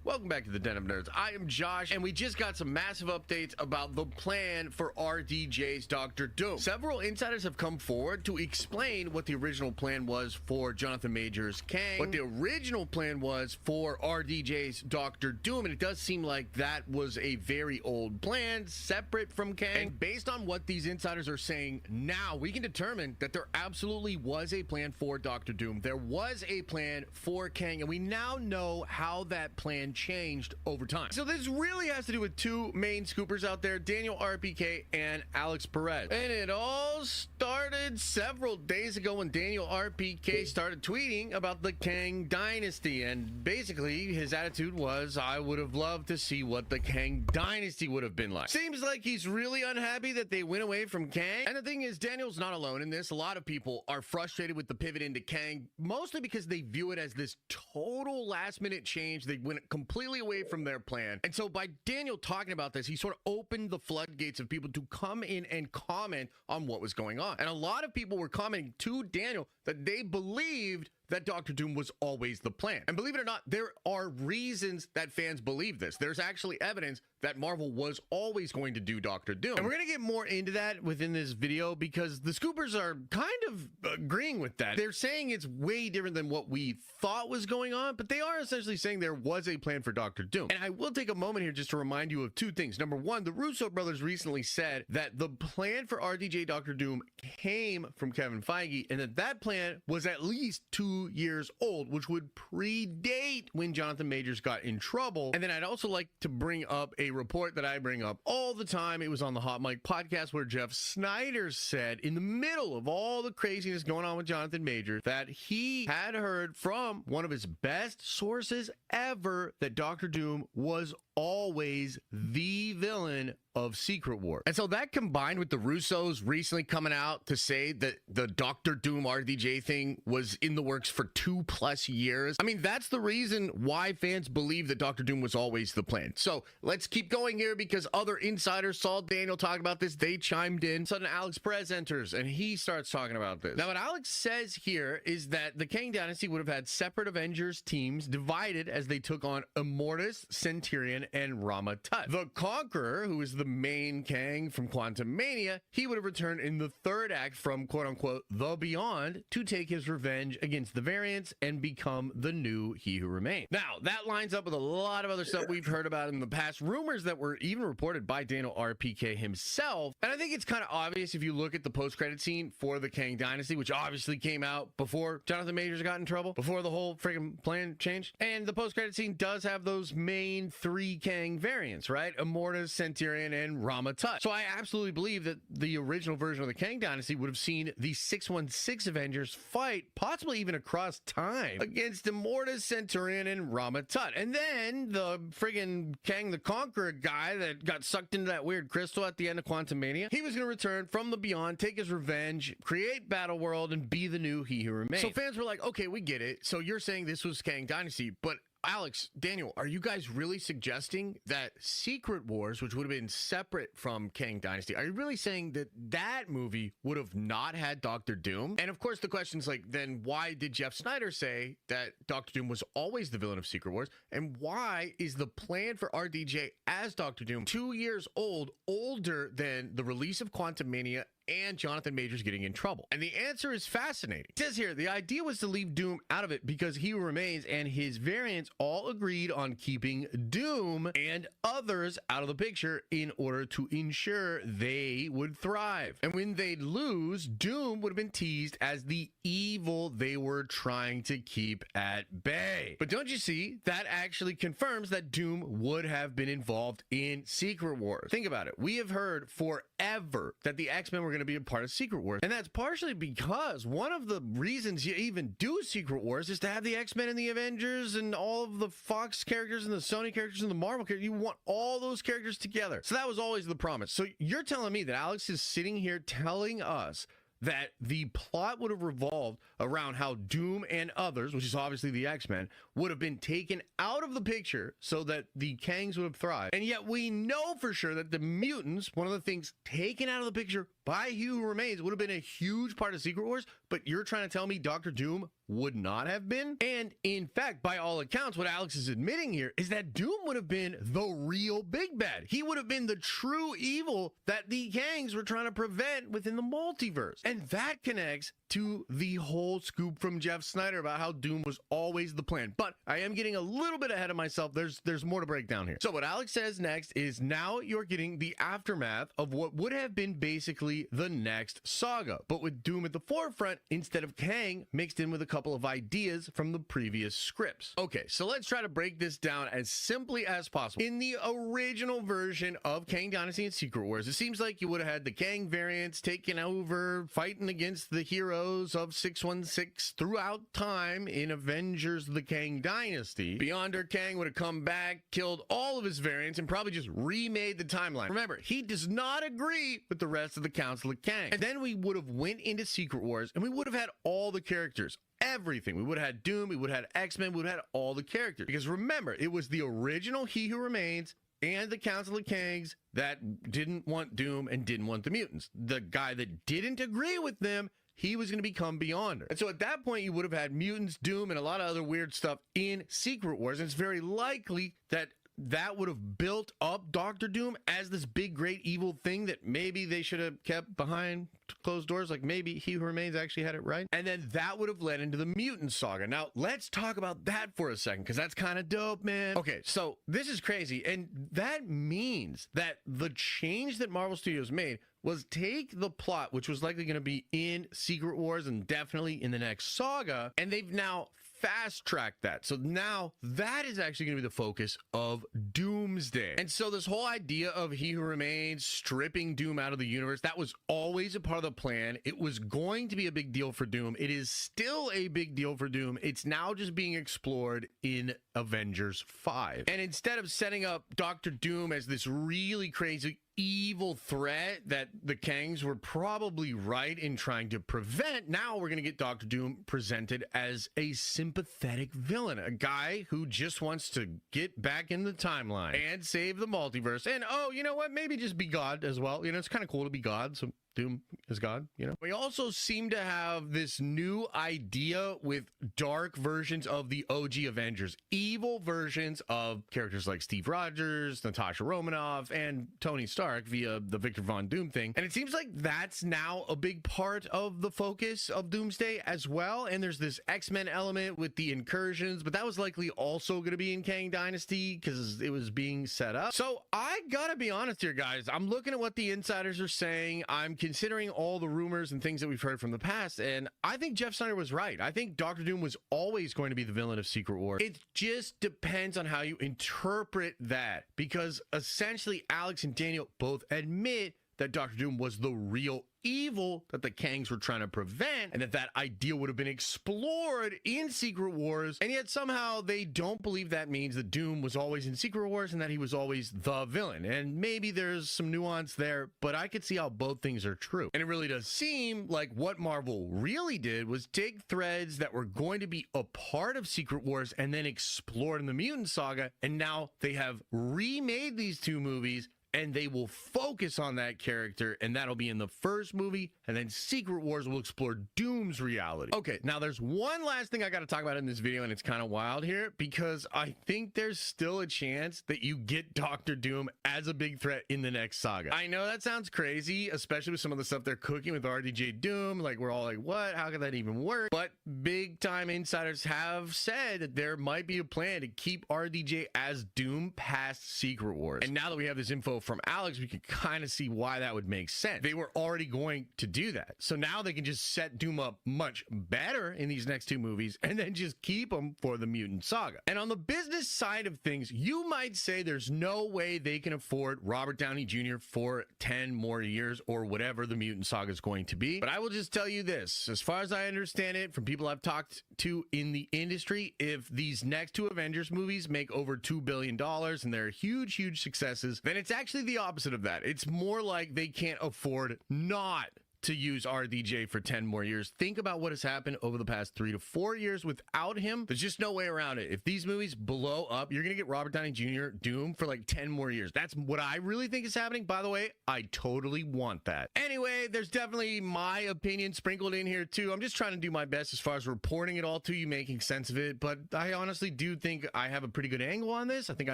Welcome back to the Den of Nerds. I am Josh, and we just got some massive updates about the plan for RDJ's Doctor Doom. Several insiders have come forward to explain what the original plan was for Jonathan Majors' Kang, what the original plan was for RDJ's Doctor Doom, and it does seem like that was a very old plan, separate from Kang. And based on what these insiders are saying now, we can determine that there absolutely was a plan for Doctor Doom. There was a plan for Kang, and we now know how that plan changed over time. So this really has to do with two main scoopers out there, Daniel RPK and Alex Perez. And it all started several days ago when Daniel RPK started tweeting about the Kang Dynasty. And basically his attitude was, I would have loved to see what the Kang Dynasty would have been like. Seems like he's really unhappy that they went away from Kang. And the thing is, Daniel's not alone in this. A lot of people are frustrated with the pivot into Kang, mostly because they view it as this total last minute change. They went completely away from their plan. And so by Daniel talking about this, he sort of opened the floodgates of people to come in and comment on what was going on. And a lot of people were commenting to Daniel that they believed that Doctor Doom was always the plan. And believe it or not, there are reasons that fans believe this. There's actually evidence that Marvel was always going to do Doctor Doom. And we're going to get more into that within this video because the scoopers are kind of agreeing with that. They're saying it's way different than what we thought was going on, but they are essentially saying there was a plan for Doctor Doom. And I will take a moment here just to remind you of two things. Number one, the Russo brothers recently said that the plan for RDJ Doctor Doom came from Kevin Feige and that plan was at least 2 years old, which would predate when Jonathan Majors got in trouble. And then I'd also like to bring up a report that I bring up all the time. It was on the Hot Mic podcast where Jeff Snyder said in the middle of all the craziness going on with Jonathan Majors that he had heard from one of his best sources ever that Doctor Doom was always the villain of Secret War. And so that combined with the Russos recently coming out to say that the Doctor Doom RDJ thing was in the works for 2+ years. I mean, that's the reason why fans believe that Doctor Doom was always the plan. So let's keep going here because other insiders saw Daniel talk about this. They chimed in. Suddenly Alex Perez enters and he starts talking about this. Now what Alex says here is that the Kang Dynasty would have had separate Avengers teams divided as they took on Immortus, Centurion, and Rama Tut. The Conqueror, who is the main Kang from Quantumania, he would have returned in the third act from quote-unquote the Beyond to take his revenge against the variants and become the new He Who Remains. Now, that lines up with a lot of other stuff we've heard about in the past, rumors that were even reported by Daniel RPK himself. And I think it's kind of obvious if you look at the post-credit scene for the Kang Dynasty, which obviously came out before Jonathan Majors got in trouble, before the whole freaking plan changed. And the post-credit scene does have those main 3 Kang variants, right? Immortus, Centurion, and Rama Tut. So I absolutely believe that the original version of the Kang Dynasty would have seen the 616 Avengers fight, possibly even across time, against Immortus, Centurion, and Rama Tut. And then the friggin' Kang the Conqueror guy that got sucked into that weird crystal at the end of Quantumania, he was going to return from the Beyond, take his revenge, create Battle World, and be the new He Who Remains. So fans were like, okay, we get it. So you're saying this was Kang Dynasty, but Alex, Daniel, are you guys really suggesting that Secret Wars, which would have been separate from Kang Dynasty, are you really saying that that movie would have not had Doctor Doom? And of course, the question's like, then why did Jeff Snyder say that Doctor Doom was always the villain of Secret Wars? And why is the plan for RDJ as Doctor Doom 2 years old, older than the release of Quantumania and Jonathan Majors getting in trouble? And the answer is fascinating. It says here, the idea was to leave Doom out of it because He Who Remains and his variants all agreed on keeping Doom and others out of the picture in order to ensure they would thrive. And when they'd lose, Doom would have been teased as the evil they were trying to keep at bay. But don't you see, that actually confirms that Doom would have been involved in Secret Wars. Think about it. We have heard forever that the X-Men were going to be a part of Secret Wars. And that's partially because one of the reasons you even do Secret Wars is to have the X-Men and the Avengers and all of the Fox characters and the Sony characters and the Marvel characters. You want all those characters together. So that was always the promise. So you're telling me that Alex is sitting here telling us that the plot would have revolved around how Doom and others, which is obviously the X-Men, would have been taken out of the picture so that the Kangs would have thrived. And yet we know for sure that the mutants, one of the things taken out of the picture by He Who Remains, would have been a huge part of Secret Wars, but you're trying to tell me Dr. Doom would not have been? And in fact, by all accounts, what Alex is admitting here is that Doom would have been the real big bad. He would have been the true evil that the Kangs were trying to prevent within the multiverse. And that connects to the whole scoop from Jeff Snyder about how Doom was always the plan. But I am getting a little bit ahead of myself. There's more to break down here. So what Alex says next is now you're getting the aftermath of what would have been basically the next saga, but with Doom at the forefront instead of Kang mixed in with a couple of ideas from the previous scripts. Okay, so let's try to break this down as simply as possible. In the original version of Kang Dynasty and Secret Wars, it seems like you would have had the Kang variants taking over, fighting against the heroes of 616 throughout time in Avengers the Kang Dynasty. Beyonder Kang would have come back, killed all of his variants, and probably just remade the timeline. Remember, he does not agree with the rest of the Council of Kang. And then we would have went into Secret Wars, and we would have had all the characters. Everything. We would have had Doom, we would have had X-Men, we would have had all the characters. Because remember, it was the original He Who Remains and the Council of Kangs that didn't want Doom and didn't want the mutants. The guy that didn't agree with them, he was going to become Beyonder. And so at that point, you would have had mutants, Doom, and a lot of other weird stuff in Secret Wars. And it's very likely that that would have built up Doctor Doom as this big, great, evil thing that maybe they should have kept behind closed doors. Like maybe He Who Remains actually had it right. And then that would have led into the mutant saga. Now, let's talk about that for a second, because that's kind of dope, man. Okay, so this is crazy. And that means that the change that Marvel Studios made was take the plot, which was likely going to be in Secret Wars and definitely in the next saga, and they've now fast-tracked that. So now that is actually going to be the focus of Doomsday. And so this whole idea of He Who Remains stripping Doom out of the universe, that was always a part of the plan. It was going to be a big deal for Doom. It is still a big deal for Doom. It's now just being explored in Avengers 5. And instead of setting up Doctor Doom as this really crazy evil threat that the Kangs were probably right in trying to prevent, now we're going to get Doctor Doom presented as a sympathetic villain, a guy who just wants to get back in the timeline and save the multiverse. And oh, you know what? Maybe just be God as well. You know, it's kind of cool to be God. So Doom is God, you know. We also seem to have this new idea with dark versions of the OG Avengers, evil versions of characters like Steve Rogers, Natasha Romanoff, and Tony Stark via the Victor Von Doom thing. And it seems like that's now a big part of the focus of Doomsday as well. And there's this X-Men element with the incursions, but that was likely also going to be in Kang Dynasty because it was being set up. So I gotta be honest here, guys. I'm looking at what the insiders are saying. I'm considering all the rumors and things that we've heard from the past, and I think Jeff Snyder was right. I think Doctor Doom was always going to be the villain of Secret Wars. It just depends on how you interpret that, because essentially Alex and Daniel both admit that Doctor Doom was the real evil that the Kangs were trying to prevent, and that idea would have been explored in Secret Wars, and yet somehow they don't believe that means that Doom was always in Secret Wars and that he was always the villain. And maybe there's some nuance there, but I could see how both things are true. And it really does seem like what Marvel really did was take threads that were going to be a part of Secret Wars and then explored in the Mutant Saga, and now they have remade these two movies, and they will focus focus on that character, and that'll be in the first movie, and then Secret Wars will explore Doom's reality. Okay, now there's one last thing I got to talk about in this video, and it's kind of wild here, because I think there's still a chance that you get Doctor Doom as a big threat in the next saga. I know that sounds crazy, especially with some of the stuff they're cooking with RDJ Doom. Like, we're all like, what? How could that even work? But big time insiders have said that there might be a plan to keep RDJ as Doom past Secret Wars. And now that we have this info from Alex, we can kind of see why that would make sense. They were already going to do that. So now they can just set Doom up much better in these next two movies and then just keep him for the mutant saga. And on the business side of things, you might say there's no way they can afford Robert Downey Jr. for 10 more years or whatever the mutant saga is going to be. But I will just tell you this, as far as I understand it from people I've talked to in the industry, if these next two Avengers movies make over $2 billion and they're huge successes, then it's actually the opposite of that. It's more like they can't afford not to use RDJ for 10 more years. Think about what has happened over the past 3 to 4 years without him. There's just no way around it. If these movies blow up, you're going to get Robert Downey Jr. Doom for like 10 more years. That's what I really think is happening. By the way, I totally want that. Anyway, there's definitely my opinion sprinkled in here too. I'm just trying to do my best as far as reporting it all to you, making sense of it. But I honestly do think I have a pretty good angle on this. I think I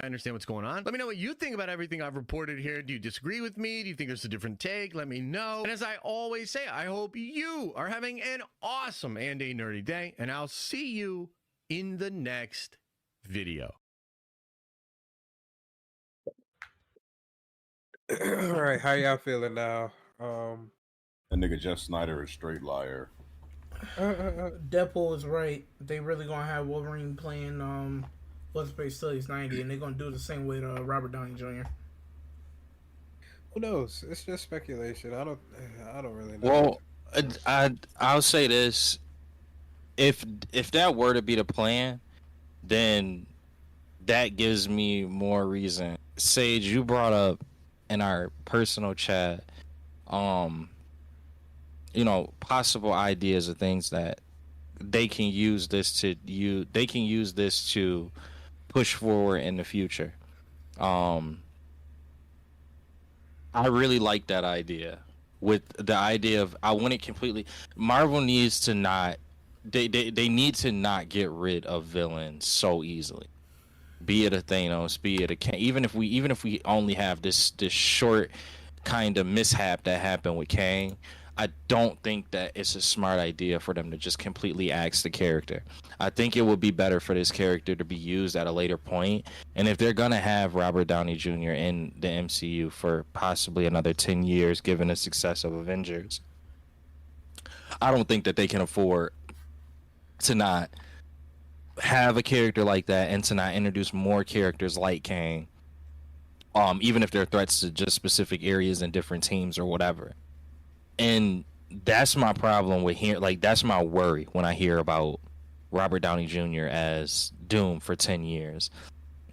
understand what's going on. Let me know what you think about everything I've reported here. Do you disagree with me? Do you think there's a different take? Let me know. And as I always say, I hope you are having an awesome and a nerdy day, and I'll see you in the next video. All right, how y'all feeling now? That nigga Jeff Snyder is straight liar. Deadpool is right. They really gonna have Wolverine playing what's based till he's 90, and they're gonna do the same way to Robert Downey Jr. Who knows? It's just speculation. I don't really know. Well, I'll say this: if that were to be the plan, then that gives me more reason. Sage, you brought up in our personal chat, possible ideas of things that they can use this to push forward in the future. I really like that idea. With the idea of, I want it completely. Marvel needs to not. They need to not get rid of villains so easily. Be it a Thanos, be it a Kang. Even if we only have this short kind of mishap that happened with Kang, I don't think that it's a smart idea for them to just completely axe the character. I think it would be better for this character to be used at a later point. And if they're going to have Robert Downey Jr. in the MCU for possibly another 10 years, given the success of Avengers, I don't think that they can afford to not have a character like that and to not introduce more characters like Kang, even if they're threats to just specific areas and different teams or whatever. And that's my problem with here. Like, that's my worry when I hear about Robert Downey Jr. as Doom for 10 years.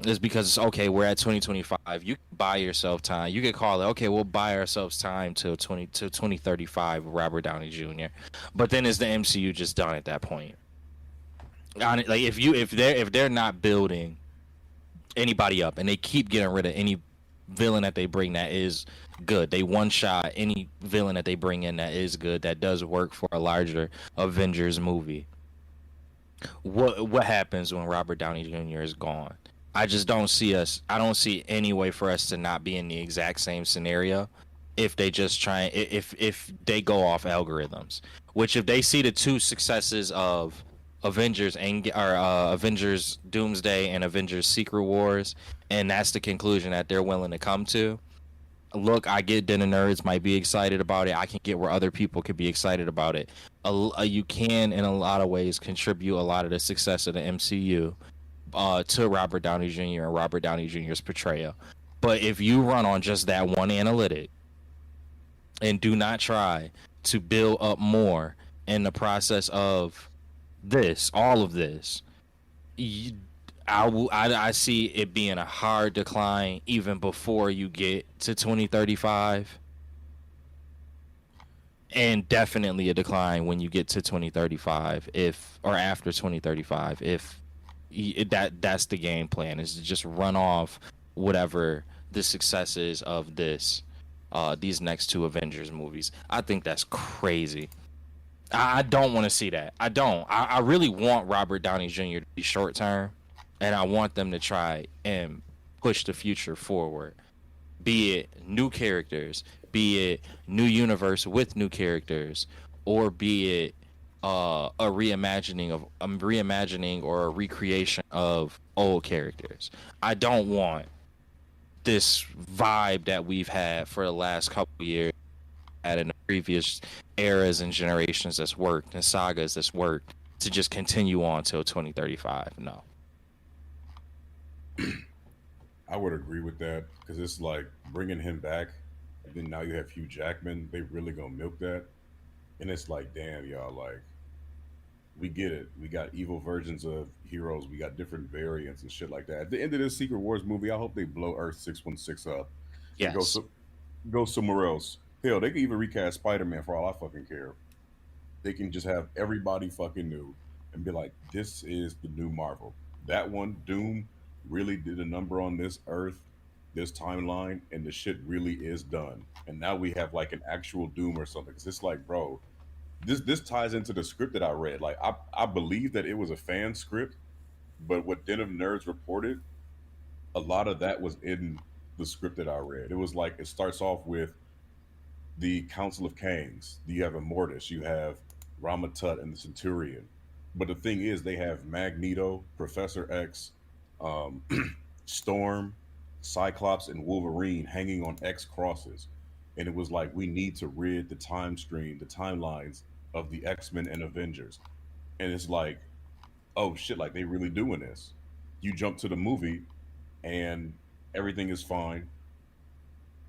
Is because it's okay, we're at 2025. You can buy yourself time. You could call it, okay, we'll buy ourselves time till 2035 with Robert Downey Jr. But then is the MCU just done at that point? Like, if they're not building anybody up and they keep getting rid of any villain that they bring that is good, they one shot any villain that they bring in that is good, that does work for a larger Avengers movie, what happens when Robert Downey Jr. is gone? I don't see any way for us to not be in the exact same scenario if they just try, if they go off algorithms, which if they see the two successes of Avengers Avengers Doomsday and Avengers Secret Wars, and that's the conclusion that they're willing to come to. Look, I get that the nerds might be excited about it. I can get where other people could be excited about it. You can, in a lot of ways, contribute a lot of the success of the MCU to Robert Downey Jr. and Robert Downey Jr.'s portrayal. But if you run on just that one analytic and do not try to build up more in the process of all of this, I see it being a hard decline even before you get to 2035, and definitely a decline when you get to 2035 or after 2035 if that's the game plan, is to just run off whatever the success is of this these next two Avengers movies. I think that's crazy. I don't want to see that. I don't. I really want Robert Downey Jr. to be short term, and I want them to try and push the future forward. Be it new characters, be it new universe with new characters, or be it a reimagining or a recreation of old characters. I don't want this vibe that we've had for the last couple of years, had in the previous eras and generations that's worked and sagas that's worked, to just continue on till 2035. No. I would agree with that because it's like bringing him back, and then now you have Hugh Jackman. They really gonna milk that, and it's like, damn, y'all, like we get it. We got evil versions of heroes. We got different variants and shit like that. At the end of this Secret Wars movie, I hope they blow Earth 616 up and Yes. go somewhere else. Hell, they can even recast Spider Man for all I fucking care. They can just have everybody fucking new and be like, this is the new Marvel. That one, Doom, really did a number on this Earth, this timeline, and the shit really is done. And now we have like an actual Doom or something. Cause it's like, bro, this ties into the script that I read. Like I believe that it was a fan script, but what Den of Nerds reported, a lot of that was in the script that I read. It was like it starts off with the Council of Kangs. You have Immortus, you have Ramatut and the Centurion. But the thing is, they have Magneto, Professor X, um, Storm, Cyclops, and Wolverine hanging on X crosses. And it was like, we need to rid the time stream, the timelines of the X-Men and Avengers. And it's like, oh shit, like they really doing this. You jump to the movie and everything is fine,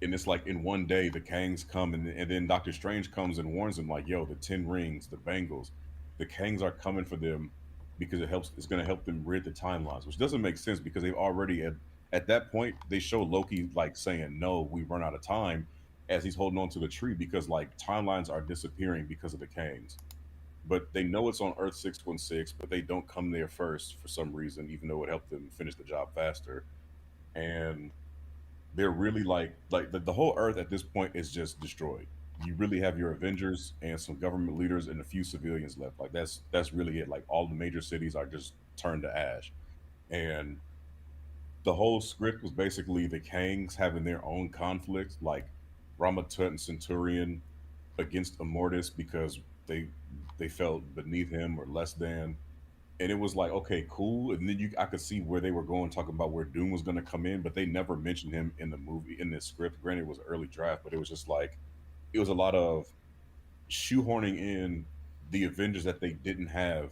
and it's like in one day the Kangs come, and then Doctor Strange comes and warns them like, "Yo, the Ten Rings, the Bangles, the Kangs are coming for them because it's going to help them rid the timelines," which doesn't make sense because they've already at that point they show Loki like saying, "No, we run out of time," as he's holding on to the tree because like timelines are disappearing because of the Kangs. But they know it's on Earth 616, but they don't come there first for some reason, even though it helped them finish the job faster. And they're really like the whole Earth at this point is just destroyed. You really have your Avengers and some government leaders and a few civilians left. Like that's really it. Like all the major cities are just turned to ash. And the whole script was basically the Kangs having their own conflict, like Ramatut and Centurion against Immortus because they they felt beneath him or less than. And it was like, okay, cool. And then I could see where they were going, talking about where Doom was going to come in, but they never mentioned him in the movie, in this script. Granted, it was an early draft, but it was just like it was a lot of shoehorning in the Avengers that they didn't have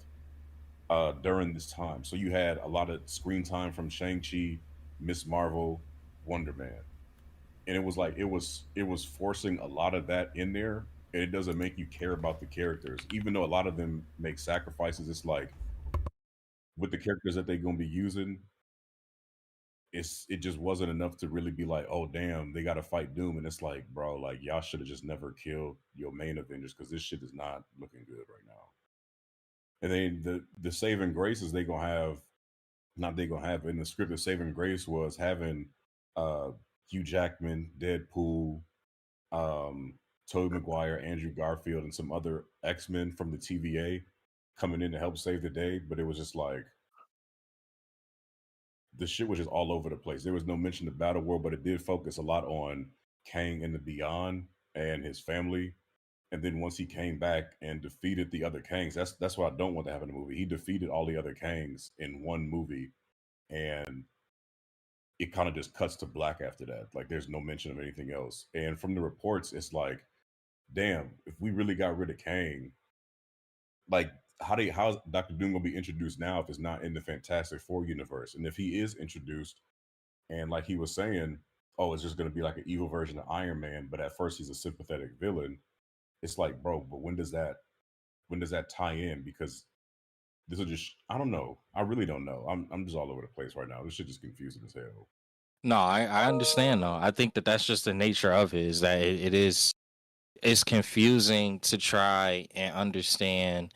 during this time. So you had a lot of screen time from Shang Chi, Miss Marvel, Wonder Man, and it was like it was forcing a lot of that in there, and it doesn't make you care about the characters, even though a lot of them make sacrifices. It's like with the characters that they're gonna be using, it just wasn't enough to really be like, oh damn, they gotta fight Doom. And it's like, bro, like y'all should have just never killed your main Avengers because this shit is not looking good right now. And then the saving graces they gonna have, not they gonna have in the script, the saving grace was having uh Hugh Jackman, Deadpool, um, Tobey Maguire, Andrew Garfield, and some other X-Men from the TVA coming in to help save the day. But it was just like the shit was just all over the place. There was no mention of Battle World, but it did focus a lot on Kang and the Beyond and his family. And then once he came back and defeated the other Kangs, that's what I don't want to have in the movie. He defeated all the other Kangs in one movie, and it kind of just cuts to black after that. Like there's no mention of anything else. And from the reports, it's like, damn, if we really got rid of Kang, like how's Doctor Doom gonna be introduced now if it's not in the Fantastic Four universe? And if he is introduced, and like he was saying, oh, it's just gonna be like an evil version of Iron Man, but at first he's a sympathetic villain. It's like, bro, but when does that tie in? Because this will just I don't know. I really don't know. I'm just all over the place right now. This shit just confusing as hell. No, I understand though. I think that that's just the nature of it, is that it is, it's confusing to try and understand.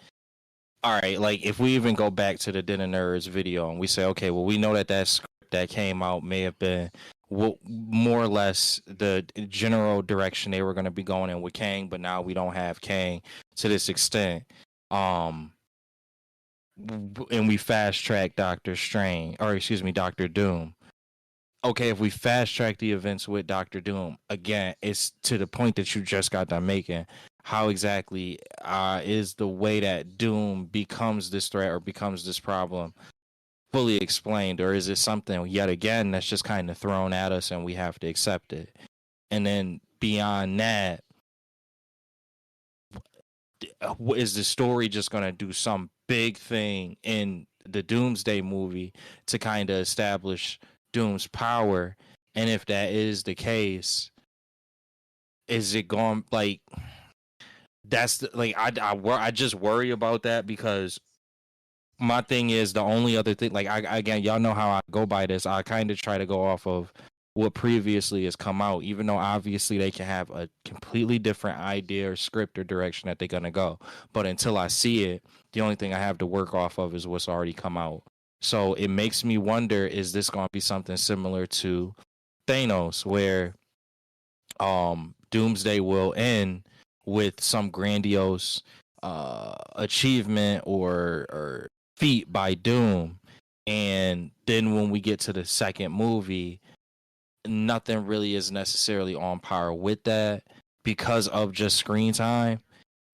All right, like if we even go back to the Den of Nerds video and we say, okay, well, we know that that script that came out may have been more or less the general direction they were going to be going in with Kang, but now we don't have Kang to this extent. And we fast track Doctor Strange, or excuse me, Doctor Doom. Okay, if we fast track the events with Doctor Doom, again, it's to the point that you just got done making. How exactly is the way that Doom becomes this threat or becomes this problem fully explained, or is it something yet again that's just kind of thrown at us and we have to accept it? And then beyond that, is the story just going to do some big thing in the Doomsday movie to kind of establish Doom's power? And if that is the case, is it going like that's the, like I just worry about that, because my thing is the only other thing, like I again, y'all know how I go by this. I kind of try to go off of what previously has come out, even though obviously they can have a completely different idea or script or direction that they're gonna go. But until I see it, the only thing I have to work off of is what's already come out. So it makes me wonder, is this gonna be something similar to Thanos, where Doomsday will end with some grandiose achievement or feat by Doom, and then when we get to the second movie, nothing really is necessarily on par with that because of just screen time,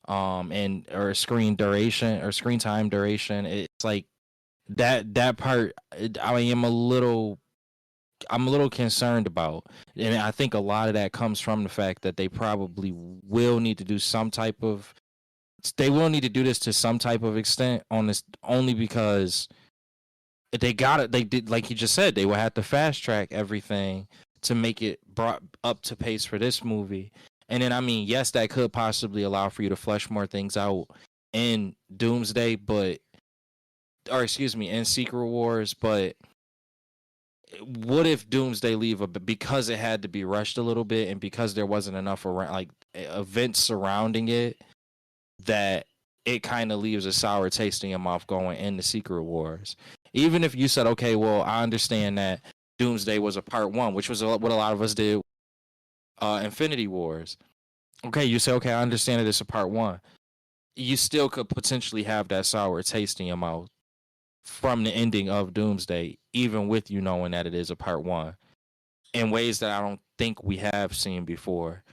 and or screen duration or screen time duration. It's like that part I'm a little concerned about. And I think a lot of that comes from the fact that they probably will need to do some type of, they will need to do this to some type of extent on this, only because they got it. They did, like you just said, they will have to fast track everything to make it brought up to pace for this movie. And then, I mean, yes, that could possibly allow for you to flesh more things out in Doomsday, but, or excuse me, in Secret Wars. But what if Doomsday leave because it had to be rushed a little bit, and because there wasn't enough around, like events surrounding it, that it kind of leaves a sour taste in your mouth going into Secret Wars? Even if you said, okay, well, I understand that Doomsday was a part one, which was what a lot of us did, Infinity Wars. Okay, you say, okay, I understand that it's a part one. You still could potentially have that sour taste in your mouth from the ending of Doomsday, even with you knowing that it is a part one, in ways that I don't think we have seen before,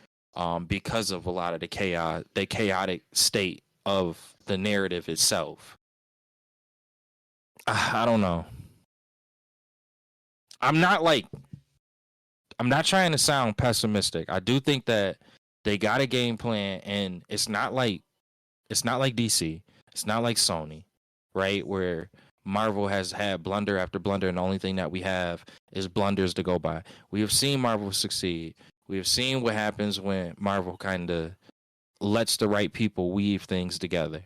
because of a lot of the chaotic state of the narrative itself. I don't know. I'm not trying to sound pessimistic. I do think that they got a game plan, and it's not like DC. It's not like Sony, right? Where Marvel has had blunder after blunder, and the only thing that we have is blunders to go by. We have seen Marvel succeed. We have seen what happens when Marvel kind of lets the right people weave things together.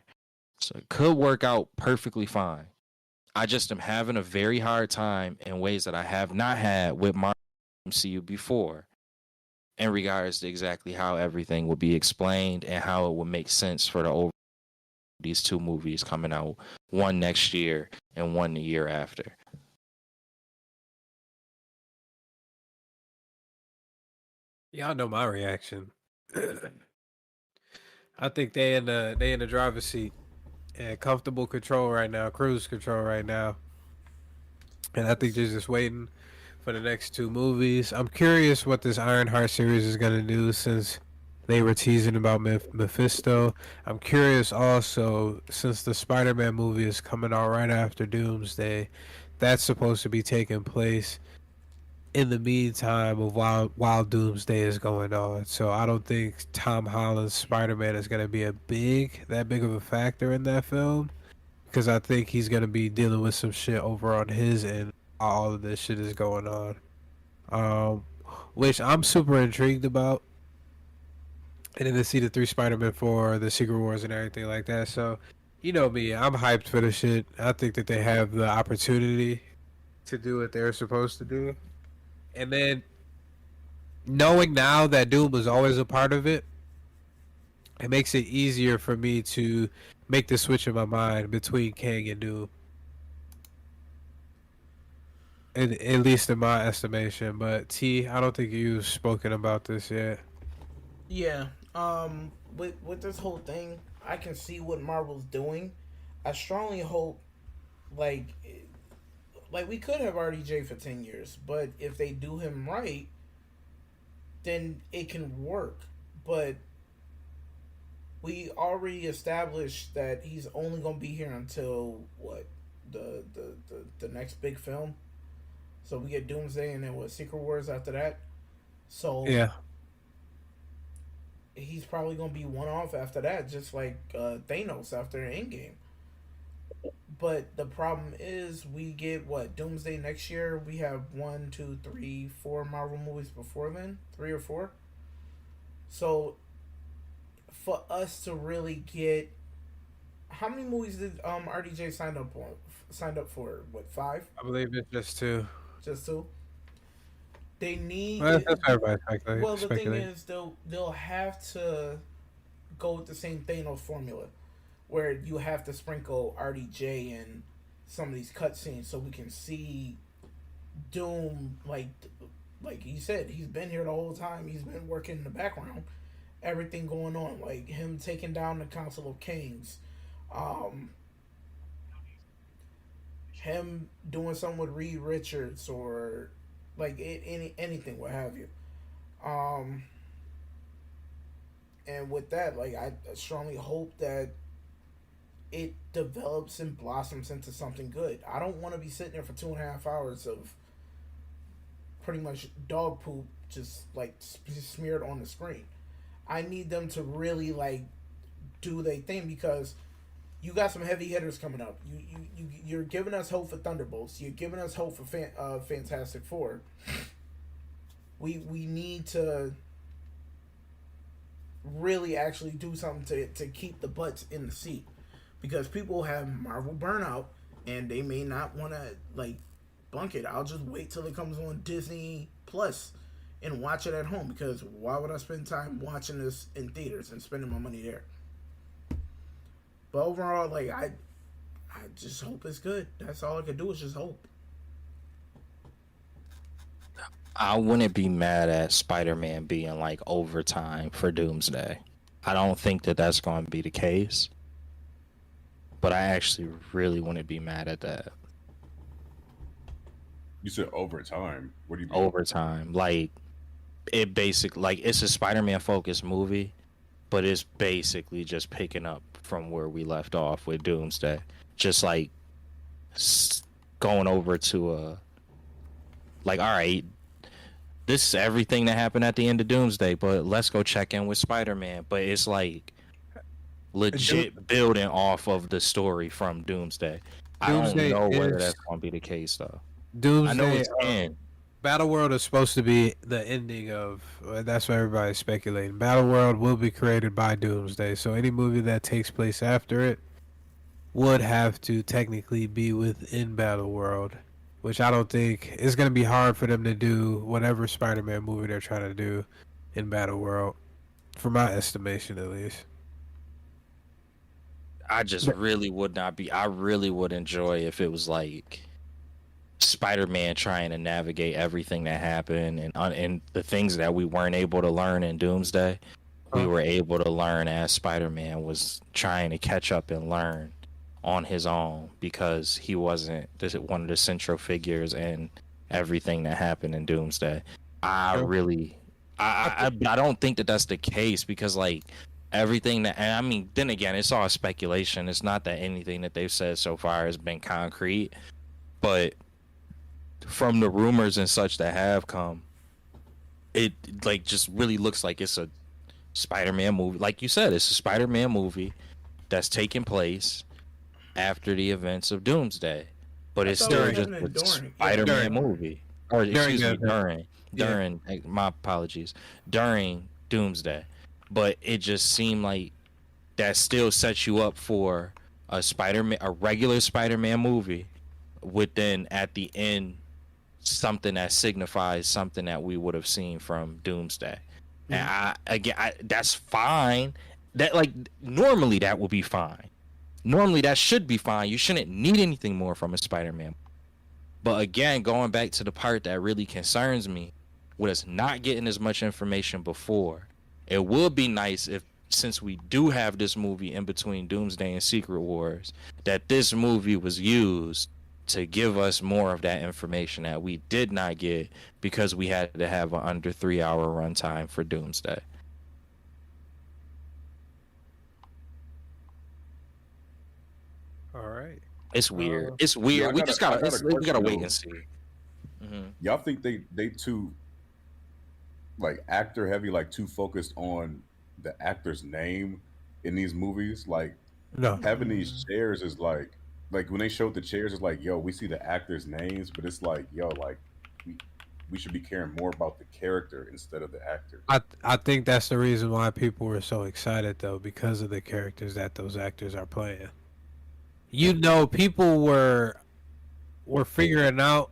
So it could work out perfectly fine. I just am having a very hard time in ways that I have not had with Marvel MCU before, in regards to exactly how everything would be explained and how it would make sense for these two movies coming out, one next year and one the year after. Y'all know my reaction. I think they in the driver's seat and comfortable control right now, cruise control right now. And I think they're just waiting for the next two movies. I'm curious what this Ironheart series is gonna do, since they were teasing about Mephisto. I'm curious also, since the Spider-Man movie is coming out right after Doomsday, that's supposed to be taking place in the meantime of while Doomsday is going on. So I don't think Tom Holland's Spider-Man is going to be that big of a factor in that film, because I think he's going to be dealing with some shit over on his end while all of this shit is going on. Which I'm super intrigued about. And then to see the 3 Spider-Man for the Secret Wars and everything like that. So, you know me, I'm hyped for the shit. I think that they have the opportunity to do what they're supposed to do. And then knowing now that Doom was always a part of it, it makes it easier for me to make the switch in my mind between Kang and Doom. at least in my estimation. But T, I don't think you've spoken about this yet. Yeah. With this whole thing, I can see what Marvel's doing. I strongly hope, like, we could have RDJ for 10 years, but if they do him right, then it can work. But we already established that he's only gonna be here until what, the next big film. So we get Doomsday and then what, Secret Wars after that. So Yeah. he's probably gonna be one off after that, just like Thanos after Endgame. But the problem is, we get what, Doomsday next year. We have 1, 2, 3, 4 Marvel movies before then, 3 or 4. So for us to really get, how many movies did RDJ signed up for? What, 5? I believe it's just two. Just 2. They need. Well, that's everybody Well, the thing speculating. is, they'll have to go with the same Thanos formula, where you have to sprinkle RDJ in some of these cutscenes so we can see Doom, like he said, he's been here the whole time. He's been working in the background, everything going on, like him taking down the Council of Kings, him doing something with Reed Richards, or like anything, what have you. Um, and with that, like, I strongly hope that it develops and blossoms into something good. I don't want to be sitting there for 2.5 hours of pretty much dog poop just like smeared on the screen. I need them to really like do their thing, because you got some heavy hitters coming up. You're giving us hope for Thunderbolts. You're giving us hope for Fantastic Four. We need to really actually do something to keep the butts in the seat, because people have Marvel burnout and they may not want to like bunk it. I'll just wait till it comes on Disney Plus and watch it at home, because why would I spend time watching this in theaters and spending my money there? But overall, like, I just hope it's good. That's all I can do, is just hope. I wouldn't be mad at Spider-Man being like overtime for Doomsday. I don't think that that's going to be the case, but I actually really wouldn't be mad at that. You said overtime. What do you mean? Overtime, like, it basically, like, it's a Spider-Man focused movie, but it's basically just picking up from where we left off with Doomsday, just like going over to like, all right, this is everything that happened at the end of Doomsday, but let's go check in with Spider-Man. But it's like legit building off of the story from Doomsday. I don't know whether that's going to be the case though. Doomsday. I know it's in. Battleworld is supposed to be the ending of. That's what everybody's speculating. Battleworld will be created by Doomsday, so any movie that takes place after it would have to technically be within Battleworld, which I don't think is going to be hard for them to do whatever Spider-Man movie they're trying to do in Battleworld, from my estimation at least. I just really would not be. I really would enjoy if it was like Spider-Man trying to navigate everything that happened, and the things that we weren't able to learn in Doomsday, we were able to learn as Spider-Man was trying to catch up and learn on his own, because he wasn't one of the central figures in everything that happened in Doomsday. I don't think that that's the case, because like everything that, and I mean, then again, it's all speculation. It's not that anything that they've said so far has been concrete, but from the rumors and such that have come, it like just really looks like it's a Spider-Man movie. Like you said, it's a Spider-Man movie that's taking place after the events of Doomsday, but it's still just a Spider-Man movie. Or excuse me, during my apologies, during Doomsday. But it just seemed like that still sets you up for a regular Spider-Man movie, with then at the end something that signifies something that we would have seen from Doomsday. And that's fine. That, like, normally that would be fine. Normally that should be fine. You shouldn't need anything more from a Spider-Man. But again, going back to the part that really concerns me, with us not getting as much information before, it would be nice if, since we do have this movie in between Doomsday and Secret Wars, that this movie was used to give us more of that information that we did not get because we had to have an under 3 hour runtime for Doomsday. All right. It's weird. It's weird. I We got just a- I gotta got a we gotta question, wait though. and see. Hmm. Y'all think they too like actor heavy, like too focused on the actor's name in these movies? Like No. having these chairs is like when they showed the chairs, it's like, yo, we see the actors' names, but it's like, yo, like we should be caring more about the character instead of the actor. I think that's the reason why people were so excited though, because of the characters that those actors are playing. You know, people were figuring out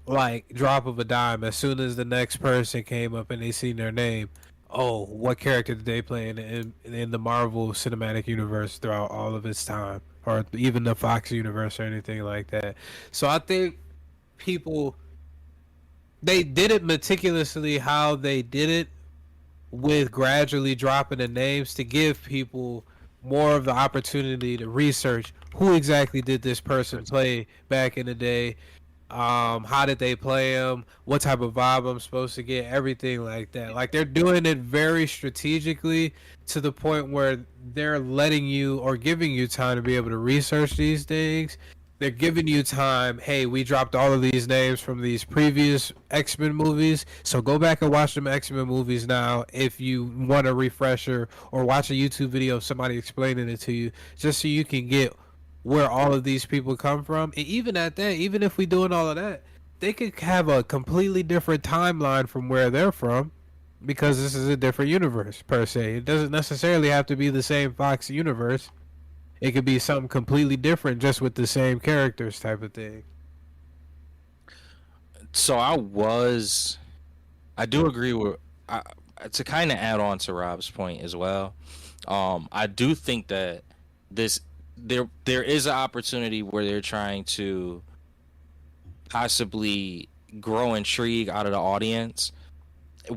like drop of a dime as soon as the next person came up and they seen their name. Oh, what character did they play in the Marvel Cinematic Universe throughout all of its time, or even the Fox universe or anything like that? So I think people, they did it meticulously how they did it, with gradually dropping the names to give people more of the opportunity to research who exactly did this person play back in the day, how did they play them, what type of vibe I'm supposed to get, everything like that. Like they're doing it very strategically to the point where they're letting you or giving you time to be able to research these things. They're giving you time. Hey, we dropped all of these names from these previous X-Men movies, so go back and watch them X-Men movies now if you want a refresher, or watch a YouTube video of somebody explaining it to you, just so you can get where all of these people come from. And even at that, even if we doing all of that, they could have a completely different timeline from where they're from, because this is a different universe per se. It doesn't necessarily have to be the same Fox universe. It could be something completely different, just with the same characters, type of thing. So I do agree with, to kind of add on to Rob's point as well. I do think that there is an opportunity where they're trying to possibly grow intrigue out of the audience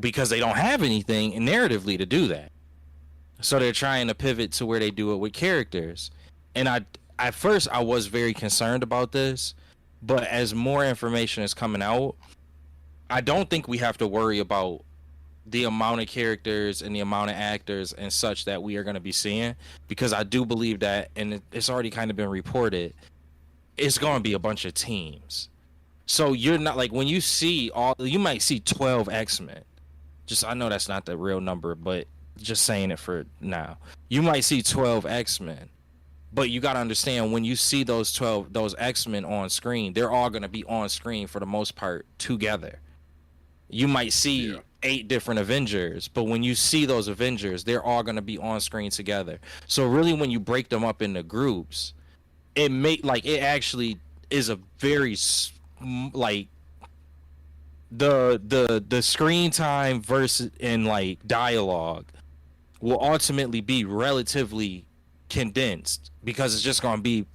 because they don't have anything narratively to do that. So they're trying to pivot to where they do it with characters. And at first I was very concerned about this, but as more information is coming out, I don't think we have to worry about the amount of characters and the amount of actors and such that we are going to be seeing, because I do believe that, and it's already kind of been reported, it's going to be a bunch of teams. So you're not like, when you see you might see 12 X-Men. Just, I know that's not the real number, but just saying it for now. You might see 12 X-Men, but you got to understand, when you see those X-Men on screen, they're all going to be on screen for the most part together. You might see 8 different Avengers, but when you see those Avengers, they're all going to be on screen together. So really, when you break them up into groups, it actually is a very like the screen time versus in like dialogue will ultimately be relatively condensed, because it's just going to be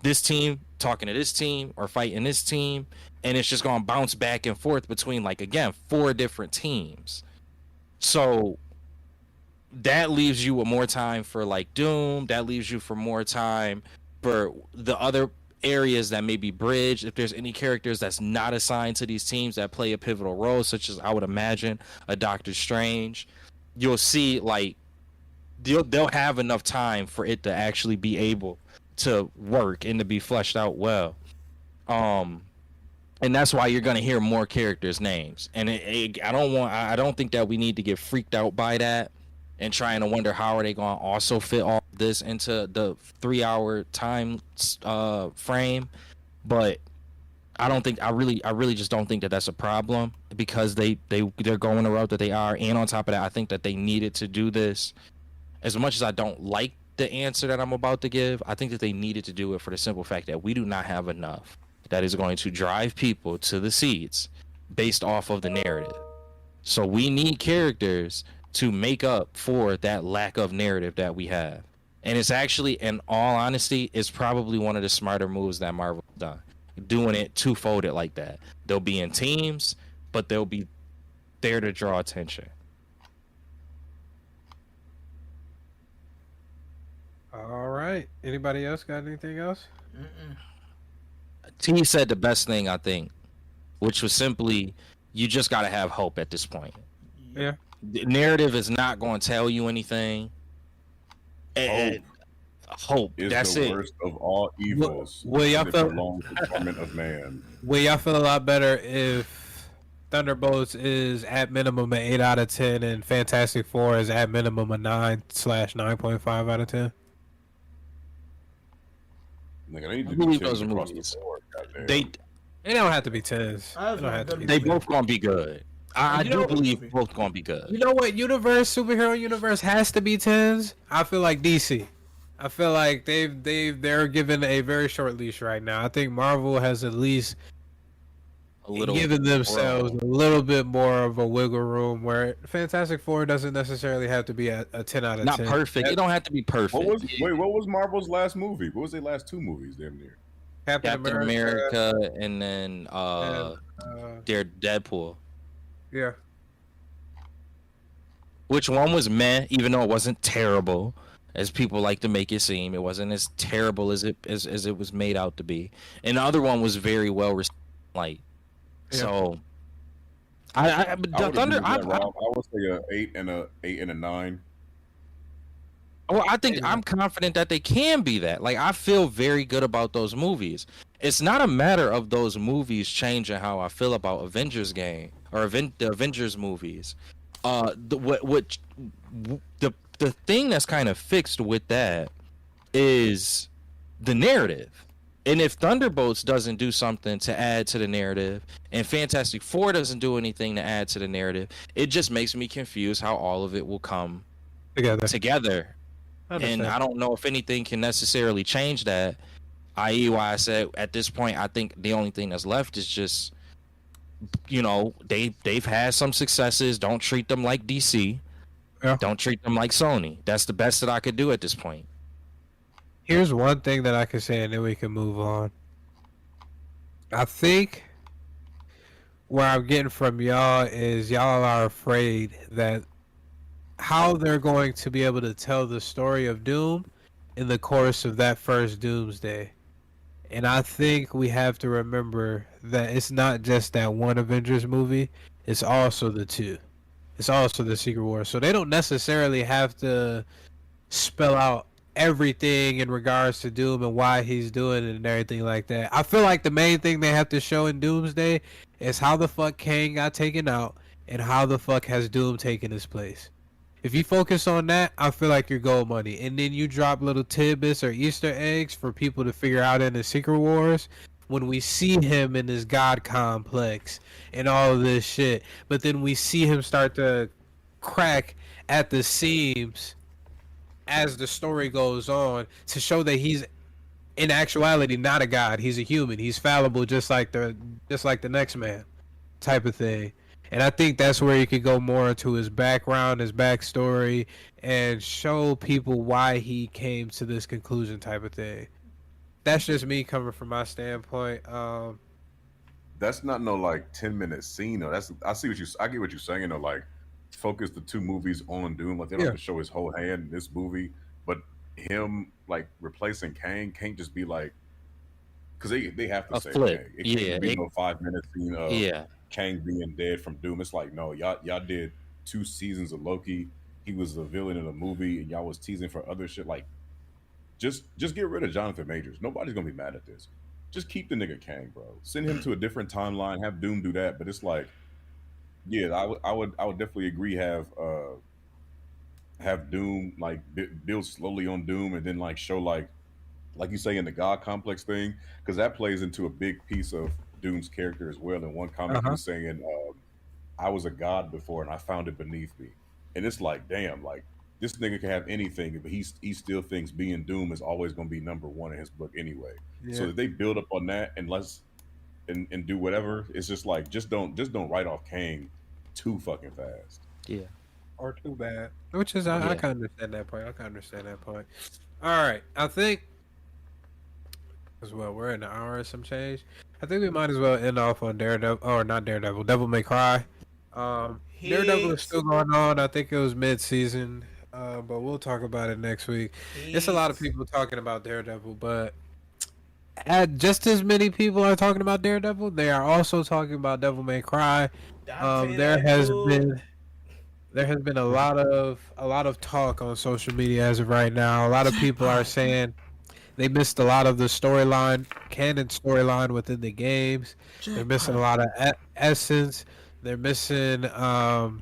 this team talking to this team or fighting this team, and it's just going to bounce back and forth between, like, again, 4 different teams. So that leaves you with more time for like Doom. That leaves you for more time for the other areas that may be bridged. If there's any characters that's not assigned to these teams that play a pivotal role, such as, I would imagine, a Doctor Strange, you'll see like they'll have enough time for it to actually be able to work and to be fleshed out well. And that's why you're gonna hear more characters' names. And I don't think that we need to get freaked out by that and trying to wonder how are they gonna also fit all this into the 3-hour time frame. But I really just don't think that that's a problem, because they're going the route that they are. And on top of that, I think that they needed to do this. As much as I don't like the answer that I'm about to give, I think that they needed to do it for the simple fact that we do not have enough that is going to drive people to the seats based off of the narrative. So we need characters to make up for that lack of narrative that we have. And it's actually, in all honesty, it's probably one of the smarter moves that Marvel's done. doing it two-folded like that. They'll be in teams, but they'll be there to draw attention. All right. Anybody else got anything else? T said the best thing, I think, which was simply, you just got to have hope at this point. Yeah. The narrative is not going to tell you anything. And hope. Is That's the it. worst of all evils. Will y'all and it feel- belongs to the torment of man. Will y'all feel a lot better if Thunderbolts is at minimum an 8 out of 10 and Fantastic Four is at minimum a 9/9.5 out of 10? Nigga, they need I to believe be those tens across movies. the board. Goddamn. They don't have to be 10s. They don't have to be They 10s. both going to be good. I You do know- believe both going to be good. You know what superhero universe has to be 10s? I feel like DC. I feel like they're given a very short leash right now. I think Marvel has at least A little given themselves bro. a little bit more of a wiggle room where Fantastic Four doesn't necessarily have to be a 10 out of Not 10. perfect. It don't have to be perfect. What was Marvel's last movie? What was their last two movies? Damn near. Captain America and then and, their Deadpool. yeah. Which one was meh, even though it wasn't terrible, as people like to make it seem. It wasn't as terrible as it was made out to be. And the other one was very well received. Like, so I would Thunder. agree with that, Rob. I would say a 8 and a 9. Well, I think I'm confident that they can be that. Like, I feel very good about those movies. It's not a matter of those movies changing how I feel about Avengers game or the Avengers movies. The thing that's kind of fixed with that is the narrative. And if Thunderbolts doesn't do something to add to the narrative, and Fantastic Four doesn't do anything to add to the narrative, it just makes me confused how all of it will come together. And I don't know if anything can necessarily change that, i.e. why I said at this point I think the only thing that's left is just, you know, they've had some successes. Don't treat them like DC. Yeah. Don't treat them like Sony. That's the best that I could do at this point. Here's one thing that I can say, and then we can move on. I think where I'm getting from y'all is y'all are afraid that how they're going to be able to tell the story of Doom in the course of that first Doomsday. And I think we have to remember that it's not just that one Avengers movie, it's also the two. It's also the Secret War. So they don't necessarily have to spell out everything in regards to Doom and why he's doing it and everything like that. I feel like the main thing they have to show in Doomsday is how the fuck Kang got taken out and how the fuck has Doom taken his place. If you focus on that, I feel like you're gold money. And then you drop little tidbits or Easter eggs for people to figure out in the Secret Wars when we see him in his God complex and all of this shit. But then we see him start to crack at the seams as the story goes on to show that he's in actuality not a god. He's a human. He's fallible just like the next man type of thing. And I think that's where you could go more into his background, his backstory, and show people why he came to this conclusion type of thing. That's just me coming from my standpoint. That's not no like 10-minute scene though. I get what you're saying though. Like, focus the two movies on Doom. Like, they don't have to show his whole hand in this movie, but him like replacing Kang can't just be like, because they have to A say flip. Kang. It can't be no 5-minute scene of Yeah. Kang being dead from Doom. It's like, no, y'all did 2 seasons of Loki. He was a villain in a movie, and y'all was teasing for other shit. Like, just get rid of Jonathan Majors. Nobody's gonna be mad at this. Just keep the nigga Kang, bro. Send him to a different timeline. Have Doom do that. But it's like, yeah, I would definitely agree. Have Doom like build slowly on Doom, and then like show like you say in the God complex thing, because that plays into a big piece of Doom's character as well. In one comic, he was saying, "I was a god before, and I found it beneath me." And it's like, damn, like this nigga can have anything, but he still thinks being Doom is always going to be number one in his book anyway. Yeah. So if they build up on that and do whatever, it's just like just don't write off Kang too fucking fast. Yeah. Or too bad. Which is I can understand that point. All right, I think as well we're in an hour and some change. I think we might as well end off on Daredevil, or not Daredevil, Devil May Cry. Daredevil is Heat. still going on. I think it was mid-season, but we'll talk about it next week. It's a lot of Heat. people talking about Daredevil, but just as many people are talking about Daredevil, they are also talking about Devil May Cry. Dante, There that has dude. been a lot of talk on social media as of right now. A lot of people are Jackpot. saying they missed a lot of the canon storyline within the games. They're missing a Jackpot. lot of essence. They're missing the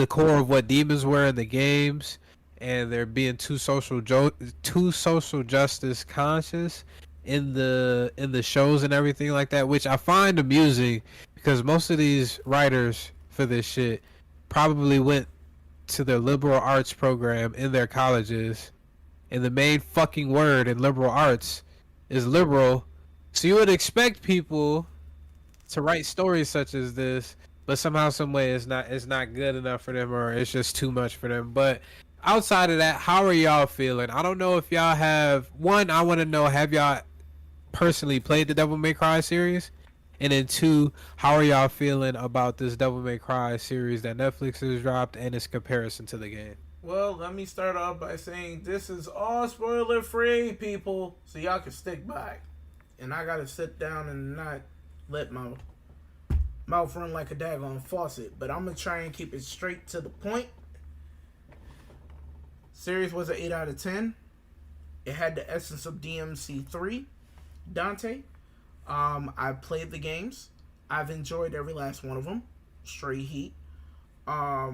core of what demons were in the games, and they're being too social justice conscious in the shows and everything like that, which I find amusing because most of these writers for this shit probably went to their liberal arts program in their colleges, and the main fucking word in liberal arts is liberal. So you would expect people to write stories such as this, but somehow, some way, it's not good enough for them, or it's just too much for them. But outside of that, how are y'all feeling? I don't know if y'all have one. I want to know, have y'all personally played the Devil May Cry series? And then two, how are y'all feeling about this Devil May Cry series that Netflix has dropped and its comparison to the game? Well, let me start off by saying this is all spoiler free, people, so y'all can stick by. And I gotta sit down and not let my mouth run like a daggone faucet. But I'm gonna try and keep it straight to the point. Series was an 8 out of 10. It had the essence of DMC3. Dante. I played the games. I've enjoyed every last one of them. Straight heat. I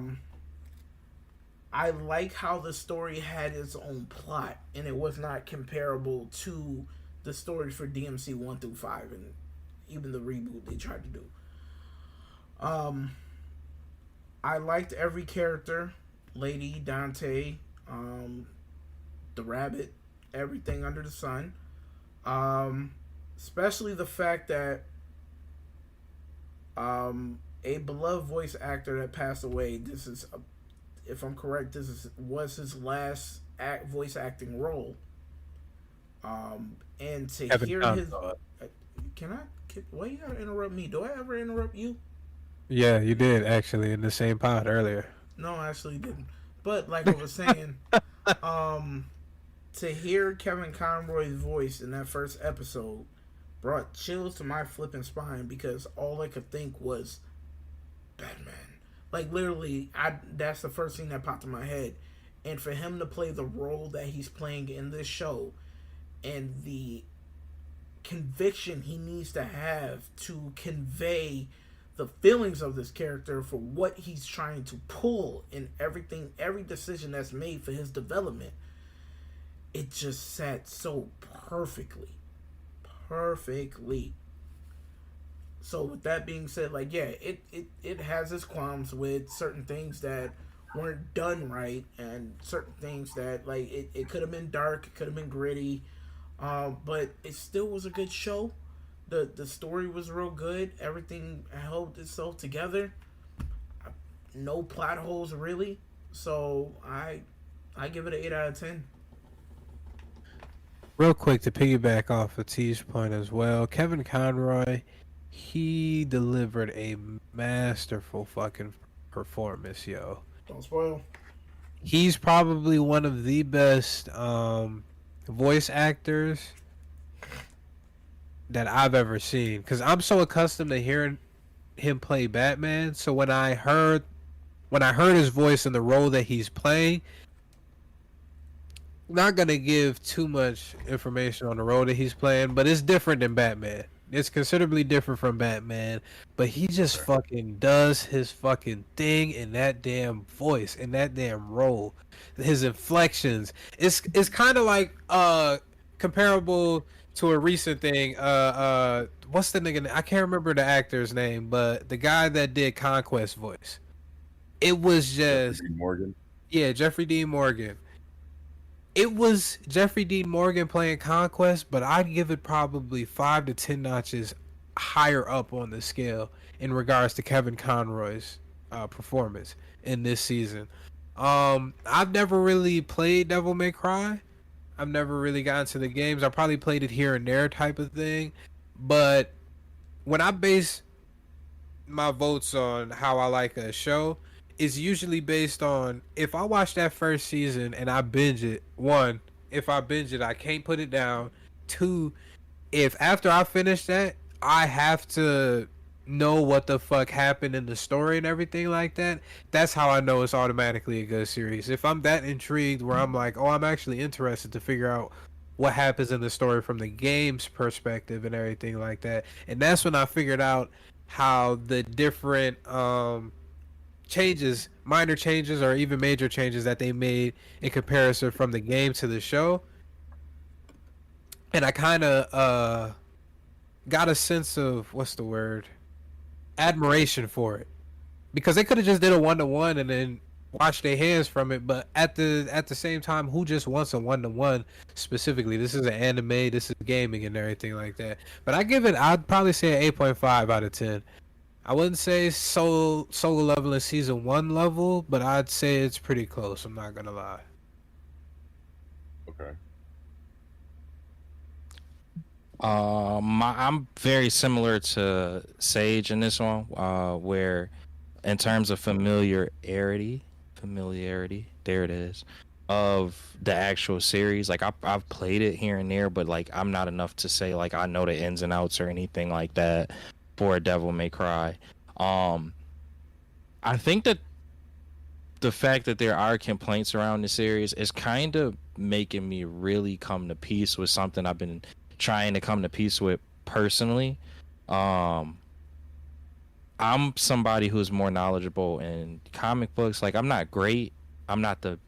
like how the story had its own plot, and it was not comparable to the story for DMC 1 through 5, and even the reboot they tried to do. I liked every character, Lady, Dante, the rabbit, everything under the sun. Especially the fact that a beloved voice actor that passed away. This is, if I'm correct, was his last voice acting role. And to Kevin hear Conroy. his, why you gotta interrupt me? Do I ever interrupt you? Yeah, you did actually in the same pod earlier. No, I actually didn't. But like I was saying, to hear Kevin Conroy's voice in that first episode brought chills to my flipping spine because all I could think was Batman. Like literally, that's the first thing that popped in my head. And for him to play the role that he's playing in this show, and the conviction he needs to have to convey the feelings of this character for what he's trying to pull in everything, every decision that's made for his development, it just sat so perfectly. So with that being said, like, yeah, it has its qualms with certain things that weren't done right, and certain things that, like, it could have been dark, it could have been gritty, but it still was a good show. The story was real good. Everything held itself together. No plot holes really. So I give it an 8 out of 10. Real quick to piggyback off of T's point as well, Kevin Conroy, he delivered a masterful fucking performance, yo. Don't spoil. He's probably one of the best voice actors that I've ever seen, because I'm so accustomed to hearing him play Batman. So when I heard his voice in the role that he's playing, not gonna give too much information on the role that he's playing, but it's different than Batman. It's considerably different from Batman, but he just fucking does his fucking thing in that damn voice, in that damn role. His inflections. It's kind of like comparable to a recent thing. What's the nigga? I can't remember the actor's name, but the guy that did Conquest voice. It was just Jeffrey Morgan. Yeah, Jeffrey Dean Morgan. It was Jeffrey Dean Morgan playing Conquest, but I'd give it probably 5 to 10 notches higher up on the scale in regards to Kevin Conroy's performance in this season. I've never really played Devil May Cry. I've never really gotten to the games. I probably played it here and there type of thing. But when I base my votes on how I like a show, is usually based on if I watch that first season and I binge it. One, if I binge it, I can't put it down. Two, if after I finish that, I have to know what the fuck happened in the story and everything like that, that's how I know it's automatically a good series. If I'm that intrigued where I'm like, oh, I'm actually interested to figure out what happens in the story from the game's perspective and everything like that. And that's when I figured out how the different changes, minor changes or even major changes that they made in comparison from the game to the show. And I kind of got a sense of, what's the word, admiration for it, because they could have just did a 1-to-1 and then washed their hands from it. But at the same time, who just wants a 1-to-1 specifically? This is an anime, this is gaming and everything like that. But I'd probably say an 8.5 out of 10. I wouldn't say solo level in season 1 level, but I'd say it's pretty close. I'm not gonna lie. Okay. I'm very similar to Sage in this one, where in terms of familiarity, there it is, of the actual series. Like I've played it here and there, but like I'm not enough to say like I know the ins and outs or anything like that for Devil May Cry. I think that the fact that there are complaints around the series is kind of making me really come to peace with something I've been trying to come to peace with personally. I'm somebody who's more knowledgeable in comic books. Like I'm not great. I'm not the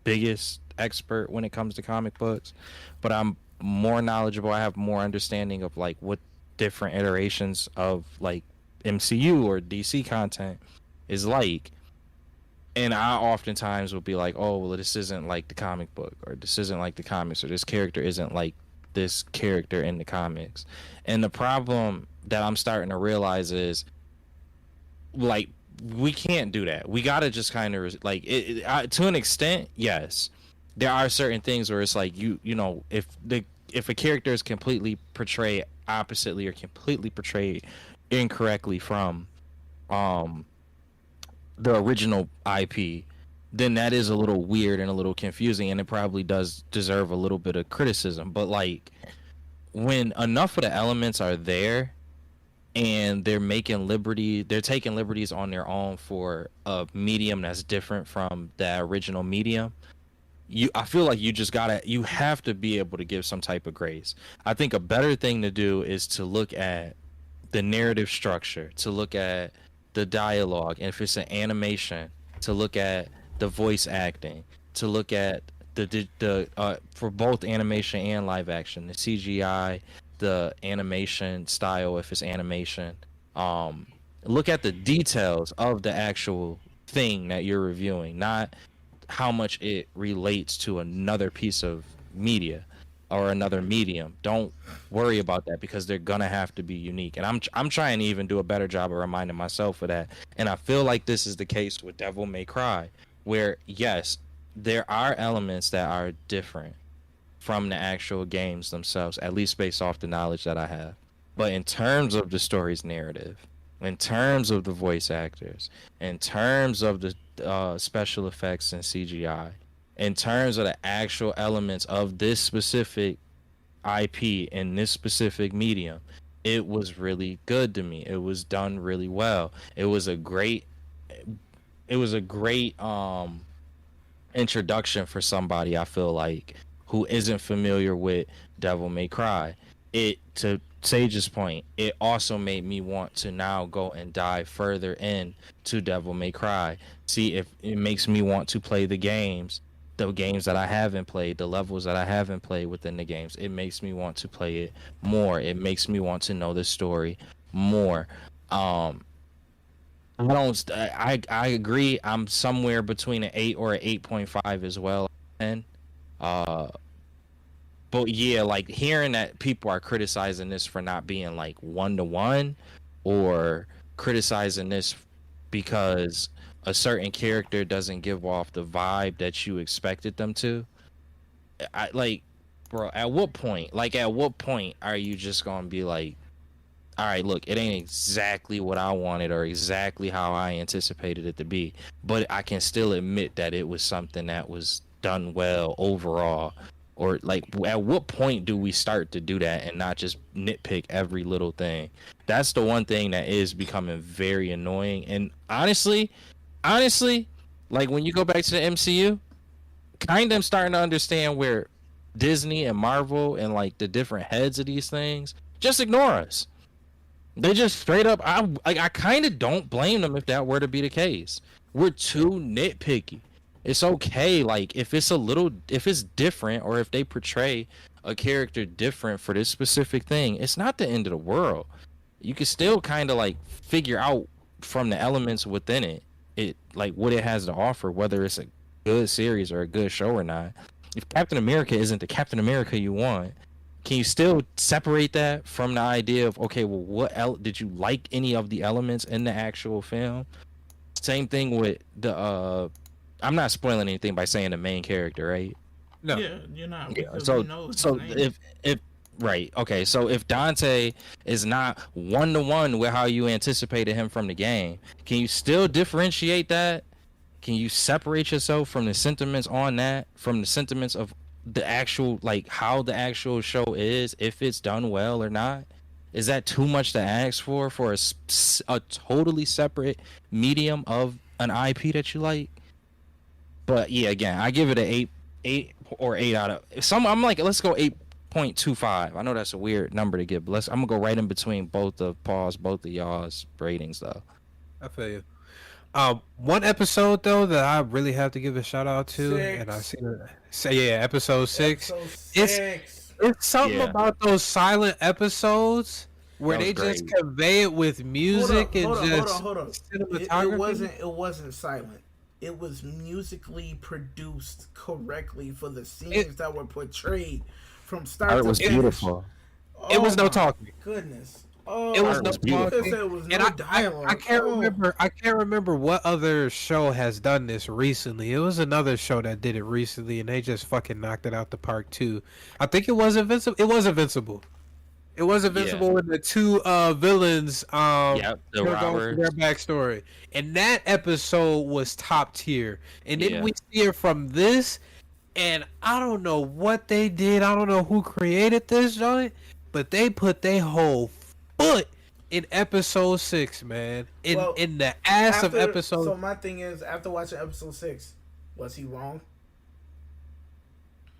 biggest expert when it comes to comic books, but I'm more knowledgeable. I have more understanding of like what different iterations of like MCU or DC content is like. And I oftentimes will be like, oh, well, this isn't like the comic book, or this isn't like the comics, or this character isn't like this character in the comics. And the problem that I'm starting to realize is like we can't do that. We gotta just kind of like to an extent, yes, there are certain things where it's like you know if a character is completely portrayed oppositely or completely portrayed incorrectly from the original IP, then that is a little weird and a little confusing, and it probably does deserve a little bit of criticism. But like when enough of the elements are there and they're taking liberties on their own for a medium that's different from the original medium, I feel like you have to be able to give some type of grace. I think a better thing to do is to look at the narrative structure, to look at the dialogue, and if it's an animation, to look at the voice acting, to look at the for both animation and live action, the CGI, the animation style if it's animation. Look at the details of the actual thing that you're reviewing, not how much it relates to another piece of media or another medium. Don't worry about that, because they're gonna have to be unique. And I'm trying to even do a better job of reminding myself of that. And I feel like this is the case with Devil May Cry, where yes, there are elements that are different from the actual games themselves, at least based off the knowledge that I have. But in terms of the story's narrative, in terms of the voice actors, in terms of the special effects and CGI, in terms of the actual elements of this specific IP in this specific medium, it was really good to me. It was done really well. It was a great introduction for somebody, I feel like, who isn't familiar with Devil May Cry. It, to Sage's point, it also made me want to now go and dive further in to Devil May Cry. See if it makes me want to play the games that I haven't played, the levels that I haven't played within the games. It makes me want to play it more. It makes me want to know the story more. I agree. I'm somewhere between an 8 or an 8.5 as well. And but yeah, like hearing that people are criticizing this for not being like 1-to-1, or criticizing this because a certain character doesn't give off the vibe that you expected them to. bro, at what point? Like, at what point are you just gonna be like, all right, look, it ain't exactly what I wanted or exactly how I anticipated it to be, but I can still admit that it was something that was done well overall. Or like, at what point do we start to do that and not just nitpick every little thing? That's the one thing that is becoming very annoying. And honestly, like when you go back to the MCU, kind of starting to understand where Disney and Marvel and like the different heads of these things just ignore us. They just straight up. I kind of don't blame them if that were to be the case. We're too nitpicky. It's okay, like if it's different, or if they portray a character different for this specific thing, it's not the end of the world. You can still kind of like figure out from the elements within it like what it has to offer, whether it's a good series or a good show or not. If Captain America isn't the Captain America you want, can you still separate that from the idea of, okay, well, did you like any of the elements in the actual film? Same thing with the I'm not spoiling anything by saying the main character, right? No. Yeah, you're not. Yeah. Because So we know his name. if right, okay, so if Dante is not 1-to-1 with how you anticipated him from the game, can you still differentiate that? Can you separate yourself from the sentiments on that, from the sentiments of the actual, like how the actual show is, if it's done well or not? Is that too much to ask for a totally separate medium of an IP that you like? But yeah, again, I give it a 8 out of some. I'm like, let's go 8.25. I know that's a weird number to give, but I'm gonna go right in between both of y'all's ratings though. I feel you. One episode though that I really have to give a shout out to, 6. and I seen it say, yeah, episode 6. Episode 6. It's something Yeah. about those silent episodes where That they was just great. convey it with music Hold and on, just hold on. cinematography. It wasn't silent. It was musically produced correctly for the scenes that were portrayed from start Art to was finish. beautiful. It was no my talking. Goodness. Oh, It was Art no was beautiful. talking. There was no And I dialogue. I can't Oh. remember. I can't remember what other show has done this recently. It was another show that did it recently, and they just fucking knocked it out the park too. I think it was Invincible. It was Invincible. It was Invincible with the two villains. Yep, the they're going through robbers. their backstory, and that episode was top tier. And then Yeah. we see it from this, and I don't know what they did. I don't know who created this joint, but they put their whole foot in episode 6, man. In the ass of episode. So my thing is, after watching episode 6, was he wrong?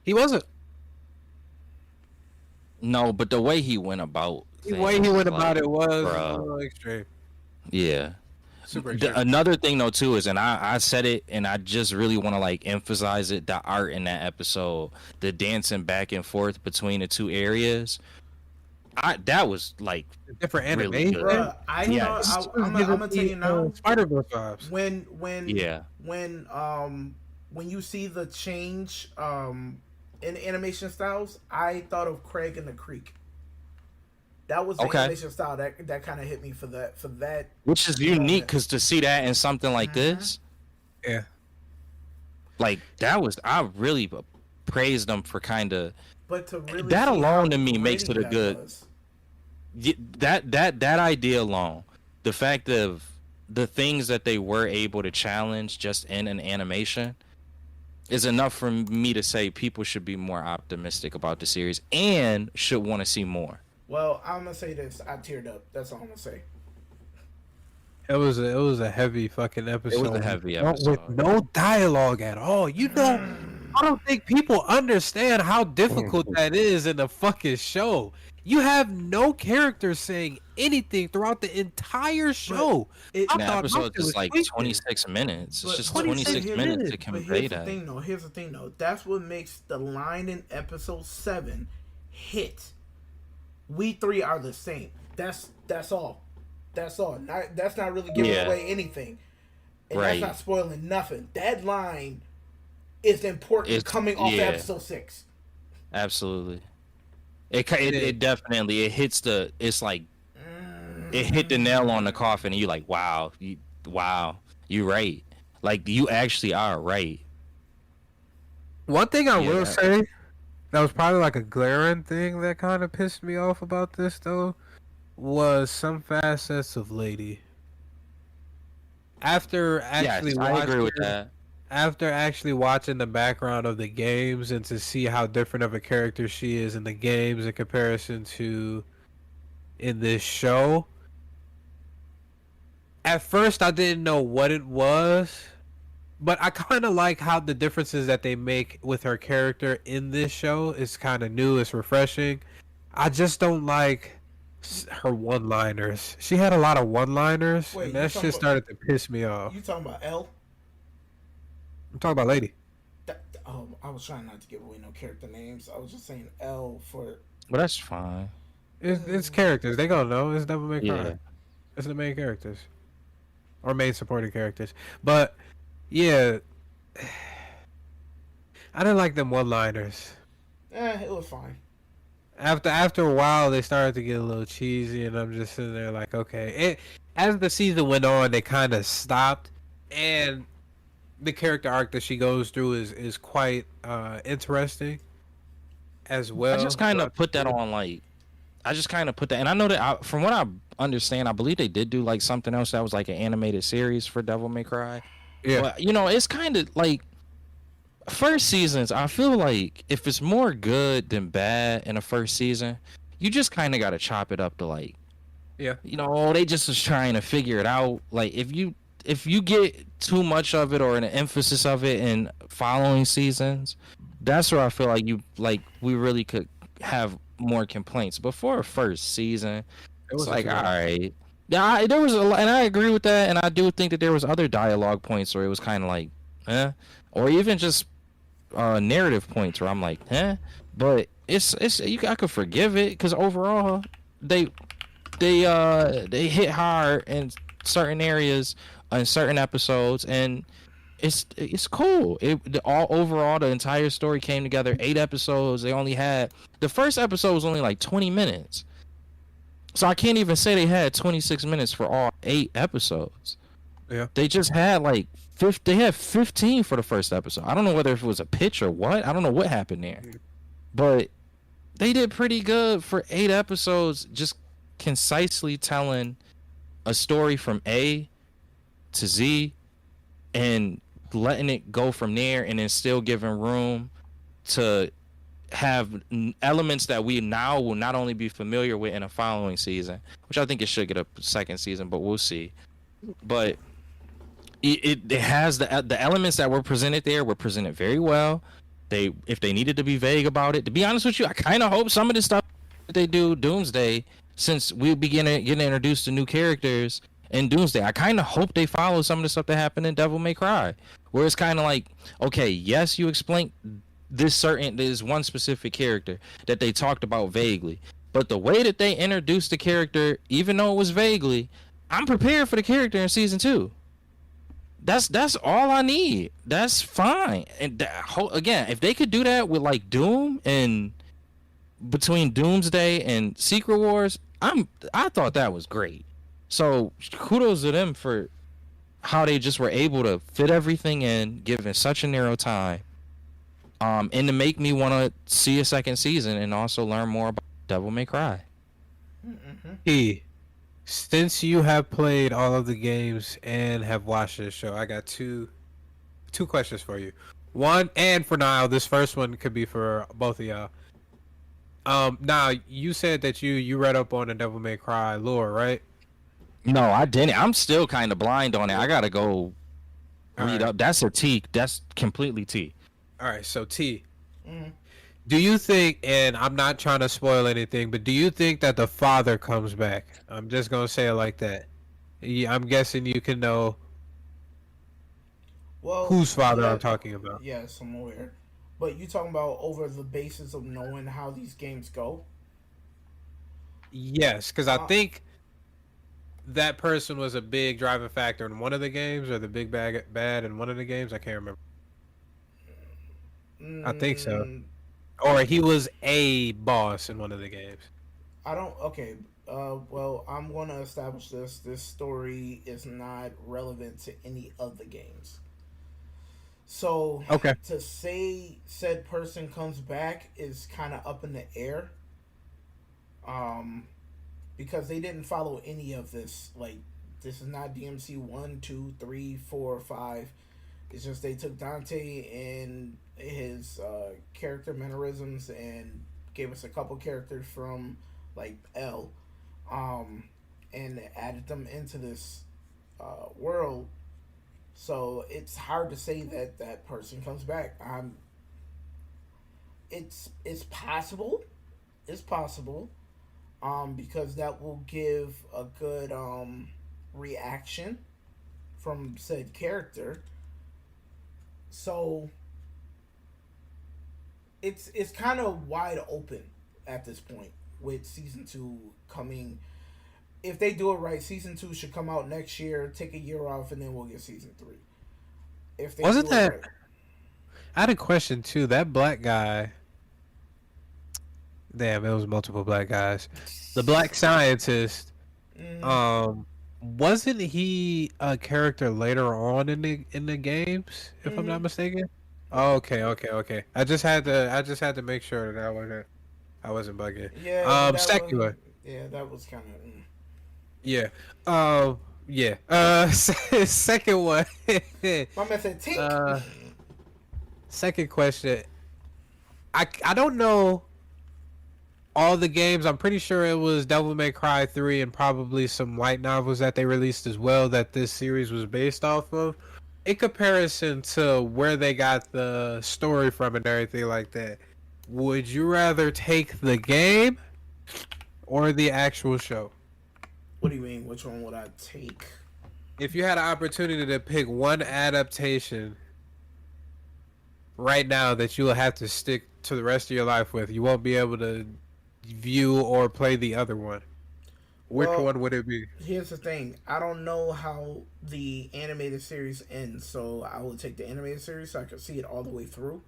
He wasn't. No, but the way he went about The way he things, went like, about it was bruh. a little extreme. Yeah. Super extreme. Another thing though too is, and I said it, and I just really want to like emphasize it, the art in that episode, the dancing back and forth between the two areas, that was like Different really animation. good. Bruh, I Yeah, thought I'm gonna tell you now. Spider-Man vibes. Yeah. When you see the change in animation styles, I thought of Craig and the Creek. That was the Okay. animation style that kind of hit me for that. Which is unique, because to see that in something like this, Yeah. like that was, I really praised them for kind of But to really that see alone how to me makes gritty it a that good. was. That idea alone, the fact of the things that they were able to challenge just in an animation, is enough for me to say people should be more optimistic about the series and should want to see more. Well, I'm gonna say this. I teared up. That's all I'm gonna say. It was a heavy fucking episode. a heavy with episode. no dialogue at all. You know, I don't think people understand how difficult that is in a fucking show. You have no characters saying anything throughout the entire show. It- I The thought episode my shit is was like tweaking. 26 minutes. It's But just 26 26 minutes to minutes. But convey here's the that. thing, though. Here's the thing, though. That's what makes the line in episode 7 hit. We three are the same. That's all. That's all. That's not really giving Yeah. away anything. And Right. that's not spoiling nothing. That line is important It's- coming off yeah. episode 6. Absolutely. It definitely, it hits the, it's like, it hit the nail on the coffin, and you're like, wow, you're right. Like, you actually are right. One thing I Yeah. will say that was probably like a glaring thing that kind of pissed me off about this though was some facets of Lady. After actually Yes, I agree with watching that. after actually watching the background of the games and to see how different of a character she is in the games in comparison to in this show, at first I didn't know what it was, but I kind of like how the differences that they make with her character in this show is kind of new, it's refreshing. I just don't like her one-liners. She had a lot of one-liners, Wait, and you that talking shit started to piss me off. You talking about L? I'm talking about Lady. Oh, I was trying not to give away no character names. I was just saying L for. But that's fine. It's characters. They gonna know. It's Devil May Cry. Yeah. It's the main characters. Or main supporting characters. But, yeah. I didn't like them one-liners. It was fine. After a while, they started to get a little cheesy, and I'm just sitting there like, okay. As the season went on, they kind of stopped, and the character arc that she goes through is quite interesting as well. I just kind of put that on like, I just kind of put that, and I know that from what I understand, I believe they did do like something else that was like an animated series for Devil May Cry. Yeah. But, you know, it's kind of like first seasons. I feel like if it's more good than bad in the first season, you just kind of got to chop it up to like, Yeah. you know, they just was trying to figure it out. Like if you get too much of it or an emphasis of it in following seasons, that's where I feel like we really could have more complaints. But for a first season, it's like, all right. Yeah, there was a lot, and I agree with that, and I do think that there was other dialogue points where it was kind of like, or even just narrative points where I'm like, but it's I could forgive it because overall they hit hard in certain areas in certain episodes, and it's cool. Overall the entire story came together. 8 episodes. They only had the first episode was only like 20 minutes. So I can't even say they had 26 minutes for all 8 episodes. Yeah. They just had like they had 15 for the first episode. I don't know whether if it was a pitch or what. I don't know what happened there. But they did pretty good for 8 episodes, just concisely telling a story from A to Z and letting it go from there, and then still giving room to have elements that we now will not only be familiar with in a following season, which I think it should get a second season, but we'll see. But it has the elements that were presented there were presented very well. If they needed to be vague about it, to be honest with you, I kind of hope some of the stuff that they do Doomsday, since we begin getting introduced to new characters in Doomsday, I kind of hope they follow some of the stuff that happened in Devil May Cry, where it's kind of like, okay, yes, you explained this one specific character that they talked about vaguely, but the way that they introduced the character, even though it was vaguely, I'm prepared for the character in season 2. That's all I need. That's fine. And again, if they could do that with like Doom and between Doomsday and Secret Wars, I thought that was great. So kudos to them for how they just were able to fit everything in, given such a narrow time, and to make me want to see a second season and also learn more about Devil May Cry. Since you have played all of the games and have watched this show, I got two questions for you. One, and for now, this first one could be for both of y'all. Now you said that you read up on the Devil May Cry lore, right? No, I didn't. I'm still kind of blind on it. I gotta go read up. That's a T. That's completely T. All right, so T. Do you think, and I'm not trying to spoil anything, but do you think that the father comes back? I'm just gonna say it like that. I'm guessing you can know whose father I'm talking about. Yes, I'm aware. But you talking about over the basis of knowing how these games go? Yes, because I think that person was a big driving factor in one of the games, or the big bad in one of the games. I can't remember. I think so. Or he was a boss in one of the games. I don't. Okay. Well, I'm going to establish this. This story is not relevant to any of the games. So Okay. to say said person comes back is kind of up in the air. Um, because they didn't follow any of this. Like, this is not DMC 1, 2, 3, 4, 5. It's just they took Dante and his character mannerisms and gave us a couple characters from like L, um, and added them into this world. So it's hard to say that that person comes back. It's possible. It's possible. Because that will give a good reaction from said character. So it's kind of wide open at this point with season 2 coming. If they do it right, season 2 should come out next year. Take a year off, and then we'll get season 3. If they Wasn't do that? it right. I had a question too. That black guy. Damn, it was multiple black guys. The black scientist. Wasn't he a character later on in the games? If I'm not mistaken. Oh, okay. I just had to make sure that I wasn't bugging. Yeah, Second one. Yeah, that was kind of. Yeah. Yeah. Second one. My man said, "Tink." Second question. I don't know all the games. I'm pretty sure it was Devil May Cry 3 and probably some light novels that they released as well that this series was based off of. In comparison to where they got the story from and everything like that, would you rather take the game or the actual show? What do you mean? Which one would I take? If you had an opportunity to pick one adaptation right now that you'll have to stick to the rest of your life with, you won't be able to view or play the other one. Which one would it be? Here's the thing. I don't know how the animated series ends, so I will take the animated series so I can see it all the way through.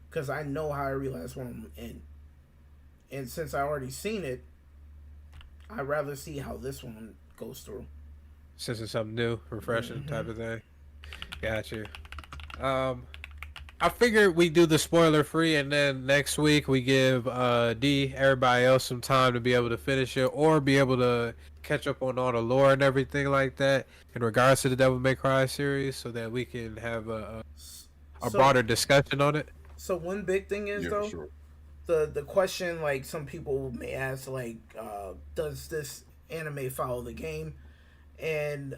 Because I know how every last one of them end. And since I already seen it, I'd rather see how this one goes through. Since it's something new, refreshing type of thing. Got you. I figured we do the spoiler free, and then next week we give everybody else some time to be able to finish it or be able to catch up on all the lore and everything like that in regards to the Devil May Cry series, so that we can have a broader discussion on it. So one big thing is though, sure. the question like some people may ask like, does this anime follow the game? And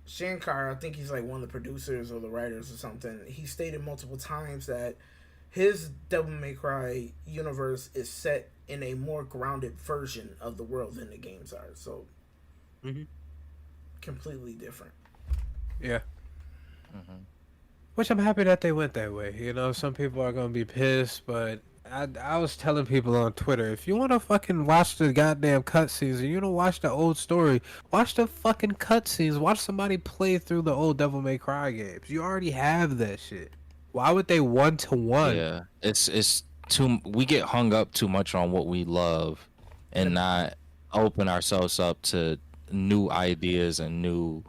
Shankar, I think he's like one of the producers or the writers or something. He stated multiple times that his Devil May Cry universe is set in a more grounded version of the world than the games are. So, completely different. Yeah. Which I'm happy that they went that way. You know, some people are gonna be pissed, but I was telling people on Twitter, if you want to fucking watch the goddamn cutscenes and you don't watch the old story, watch the fucking cutscenes. Watch somebody play through the old Devil May Cry games. You already have that shit. Why would they one-to-one? Yeah, it's too. We get hung up too much on what we love, and not open ourselves up to new ideas and new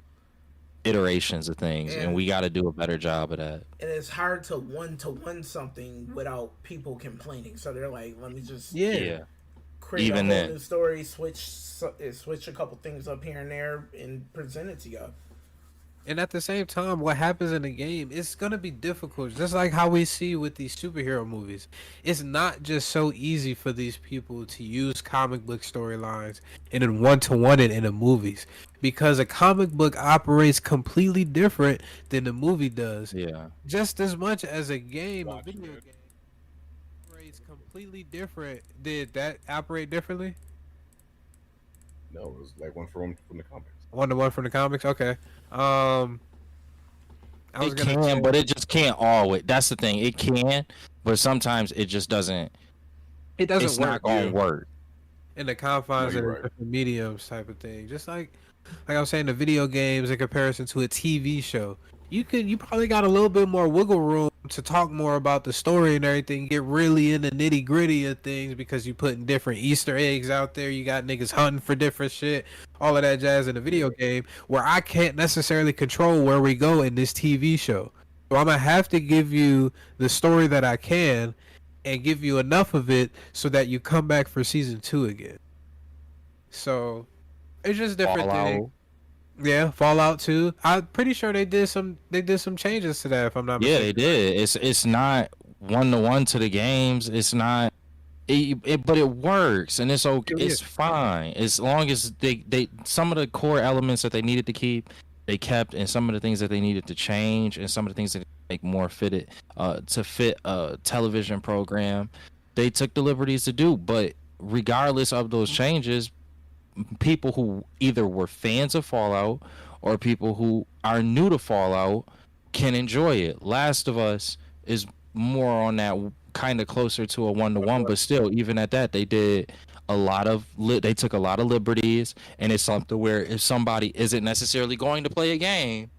iterations of things, and we got to do a better job of that. And it's hard to one something without people complaining. So they're like, let me just create Even a whole then. new story, switch a couple things up here and there, and present it to y'all. And at the same time, what happens in the game, it's going to be difficult. Just like how we see with these superhero movies. It's not just so easy for these people to use comic book storylines and then one-to-one it in the movies. Because a comic book operates completely different than the movie does. Yeah. Just as much as a game, a video game operates completely different. Did that operate differently? No, it was like one from the comics. One-to-one from the comics? Okay. I was It gonna can, say- but it just can't always. That's the thing. It can, but sometimes it just doesn't. It doesn't It's work. not gonna work. In the confines No, of you're the right. different mediums type of thing. Just like I was saying, the video games in comparison to a TV show. You probably got a little bit more wiggle room to talk more about the story and everything, get really in the nitty gritty of things because you putting different Easter eggs out there, you got niggas hunting for different shit, all of that jazz in a video game where I can't necessarily control where we go in this TV show. So I'm gonna have to give you the story that I can, and give you enough of it so that you come back for season 2 again. So it's just different things. Fallout. Yeah, Fallout 2. I'm pretty sure they did some changes to that if I'm not Yeah, mistaken. they did. It's not 1-to-1 to the games. It's not. But it works and it's okay. Yeah. It's fine as long as they some of the core elements that they needed to keep, they kept, and some of the things that they needed to change, and some of the things that they make more fitted to fit a television program, they took the liberties to do. But regardless of those changes, people who either were fans of Fallout or people who are new to Fallout can enjoy it. Last of Us is more on that kind of closer to a 1-to-1, but still, even at that, they did a lot of they took a lot of liberties, and it's something where if somebody isn't necessarily going to play a game,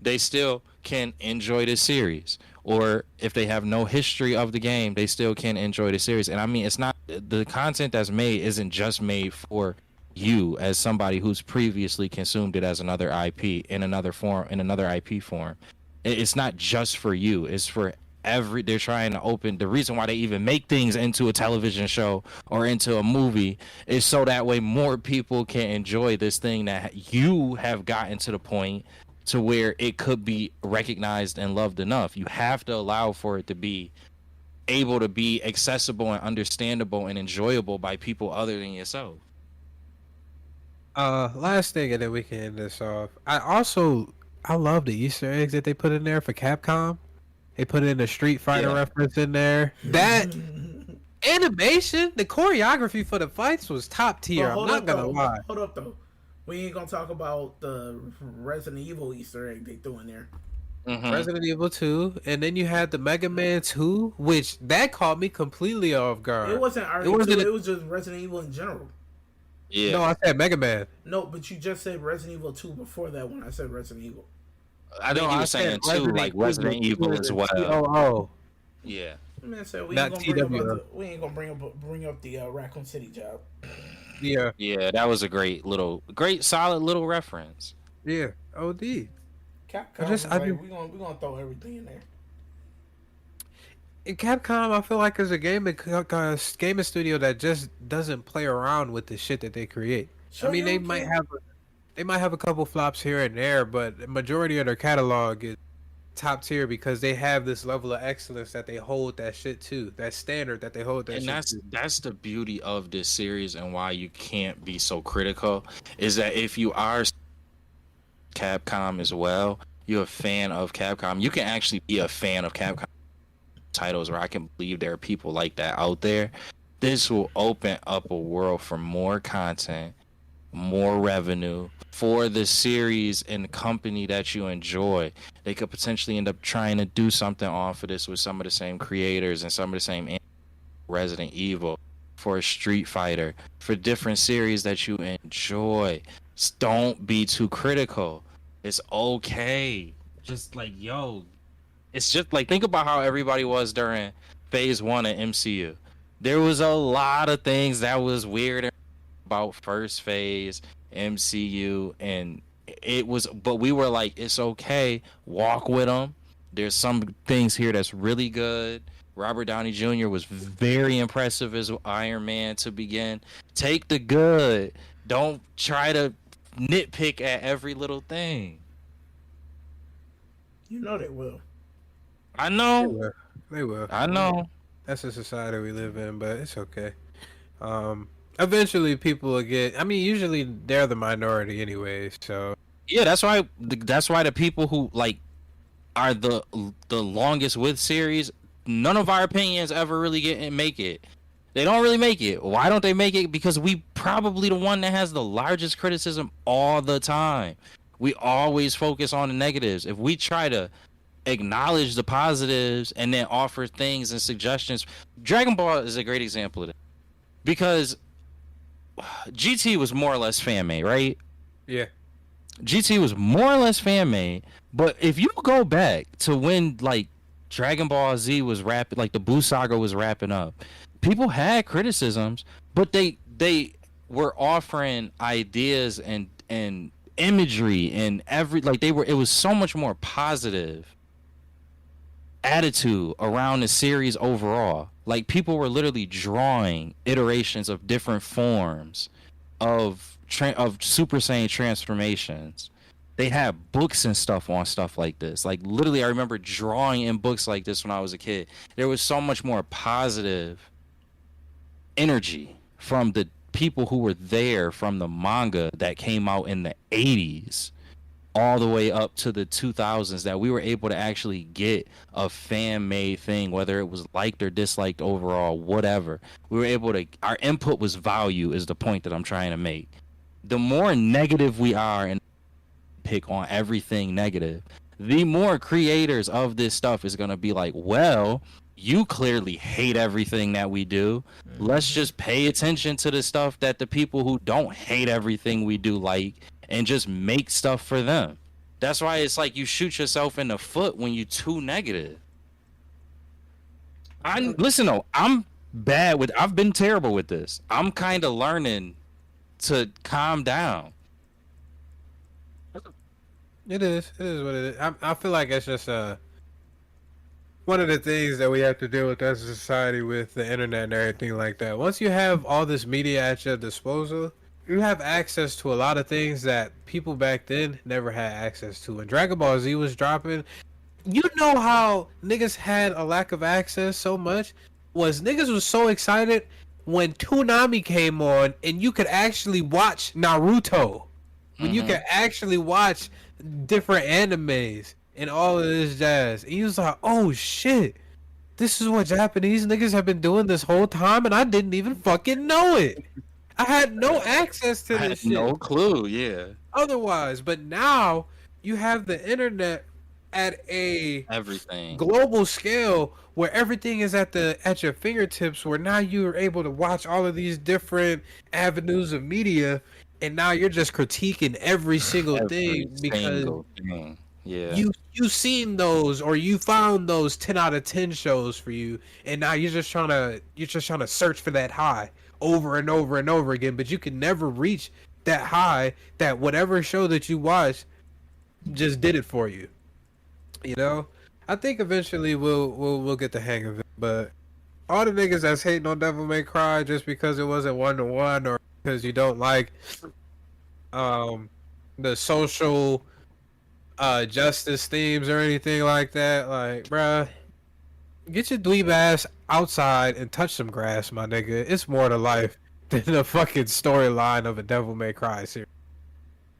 they still can enjoy the series. Or if they have no history of the game, they still can enjoy the series. And I mean, it's not the content that's made isn't just made for you as somebody who's previously consumed it as another IP in another form, in another IP form. It's not just for you. It's for they're trying to open the reason why they even make things into a television show or into a movie is so that way more people can enjoy this thing that you have gotten to the point to where it could be recognized and loved enough. You have to allow for it to be able to be accessible and understandable and enjoyable by people other than yourself. Last thing, and then we can end this off. I love the Easter eggs that they put in there for Capcom. They put in a Street Fighter reference in there. That animation, the choreography for the fights was top tier. I'm not gonna lie. Hold up though. We ain't gonna talk about the Resident Evil Easter egg they threw in there. Mm-hmm. Resident Evil 2, and then you had the Mega Man 2, which that caught me completely off guard. It wasn't RE2, it was just Resident Evil in general. Yeah. No, I said Mega Man. No, but you just said Resident Evil 2 before that when I said Resident Evil. I think you were saying too, like Resident Evil as well. Oh, Yeah. Man said we Not ain't gonna TWO. we ain't gonna bring up the Raccoon City job. yeah, Yeah, that was a great solid little reference. yeah. OD. Capcom, we gonna throw everything in there. In Capcom, I feel like is a gaming studio that just doesn't play around with the shit that they create. Sure, I mean, they might have a couple flops here and there, but the majority of their catalog is top tier because they have this level of excellence that they hold that shit to, that standard that they hold that And shit to. that's the beauty of this series and why you can't be so critical is that if you are Capcom as well, you're a fan of Capcom, you can actually be a fan of Capcom titles where I can believe there are people like that out there. This will open up a world for more content, more revenue for the series and the company that you enjoy. They could potentially end up trying to do something off of this with some of the same creators and some of the same Resident Evil, for a Street Fighter, for different series that you enjoy. Don't be too critical. It's okay. Just like, it's just like, think about how everybody was during phase 1 of MCU. There was a lot of things that was weird about first phase MCU, and but we were like, it's okay, walk with them. There's some things here that's really good. Robert Downey Jr. was very impressive as Iron Man to begin. Take the good. Don't try to nitpick at every little thing. You know they will. I know. They will. I know. That's the society we live in, but it's okay. Eventually people will get, I mean, usually they're the minority anyway, so. Yeah, that's why the people who like are the longest with series, none of our opinions ever really make it. They don't really make it. Why don't they make it? Because we probably the one that has the largest criticism all the time. We always focus on the negatives. If we try to acknowledge the positives and then offer things and suggestions, Dragon Ball is a great example of that. Because GT was more or less fan made, right? Yeah. GT was more or less fan made, but if you go back to when like Dragon Ball Z was wrapping, like the Buu saga was wrapping up, people had criticisms, but they were offering ideas and imagery and it was so much more positive attitude around the series overall. Like, people were literally drawing iterations of different forms of Super Saiyan transformations. They had books and stuff on stuff like this. Like, literally, I remember drawing in books like this when I was a kid. There was so much more positive energy from the people who were there from the manga that came out in the 80s all the way up to the 2000s, that we were able to actually get a fan-made thing, whether it was liked or disliked overall, whatever. We were able to, our input was value, is the point that I'm trying to make. The more negative we are and pick on everything negative, the more creators of this stuff is going to be like, well, you clearly hate everything that we do. Let's just pay attention to the stuff that the people who don't hate everything we do like, and just make stuff for them. That's why it's like you shoot yourself in the foot when you're too negative. Listen though, I've been terrible with this. I'm kind of learning to calm down. It is what it is. I feel like it's just one of the things that we have to deal with as a society with the internet and everything like that. Once you have all this media at your disposal, you have access to a lot of things that people back then never had access to. When Dragon Ball Z was dropping, you know how niggas had a lack of access so much? Was niggas was so excited when Toonami came on and you could actually watch Naruto. When you could actually watch different animes and all of this jazz. And you was like, oh shit, this is what Japanese niggas have been doing this whole time and I didn't even fucking know it. I had no access to this shit. No clue, yeah. Otherwise, but now you have the internet at a everything global scale where everything is at your fingertips, where now you are able to watch all of these different avenues of media, and now you're just critiquing every single thing because yeah, you seen those, or you found those 10 out of 10 shows for you, and now you're just trying to search for that high over and over and over again, but you can never reach that high that whatever show that you watch just did it for you. You know, I think eventually we'll get the hang of it, but all the niggas that's hating on Devil May Cry just because it wasn't 1-to-1 or because you don't like the social justice themes or anything like that, like, bruh, get your dweeb ass outside and touch some grass, my nigga. It's more to life than the fucking storyline of a Devil May Cry series.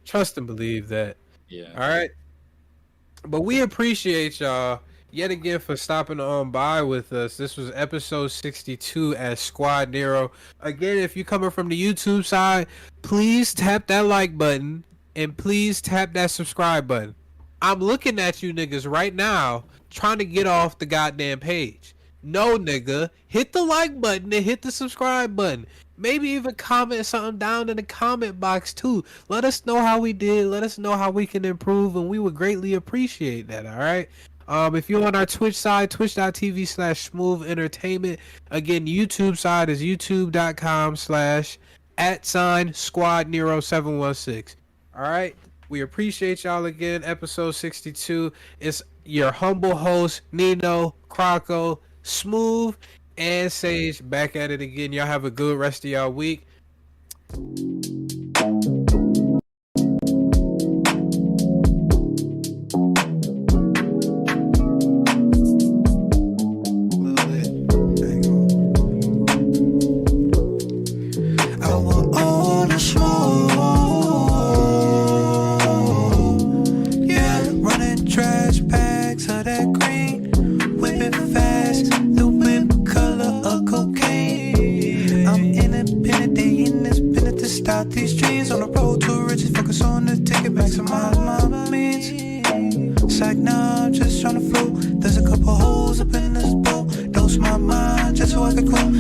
Trust and believe that. Yeah. Alright? But we appreciate y'all yet again for stopping on by with us. This was episode 62 as Squad Nero. Again, if you're coming from the YouTube side, please tap that like button and please tap that subscribe button. I'm looking at you niggas right now trying to get off the goddamn page. No, nigga. Hit the like button and hit the subscribe button. Maybe even comment something down in the comment box too. Let us know how we did. Let us know how we can improve, and we would greatly appreciate that, alright? If you're on our Twitch side, twitch.tv/smooth entertainment. Again, YouTube side is youtube.com/@Squad Nero 716. Alright? We appreciate y'all again. Episode 62. It's your humble host, Nino, Croco, Smooth, and Sage back at it again. Y'all have a good rest of y'all week. These dreams on the road to riches, focus on the ticket, maximize my means. It's like now I'm just trying to float. There's a couple holes up in this boat. Dose my mind just so I can cool.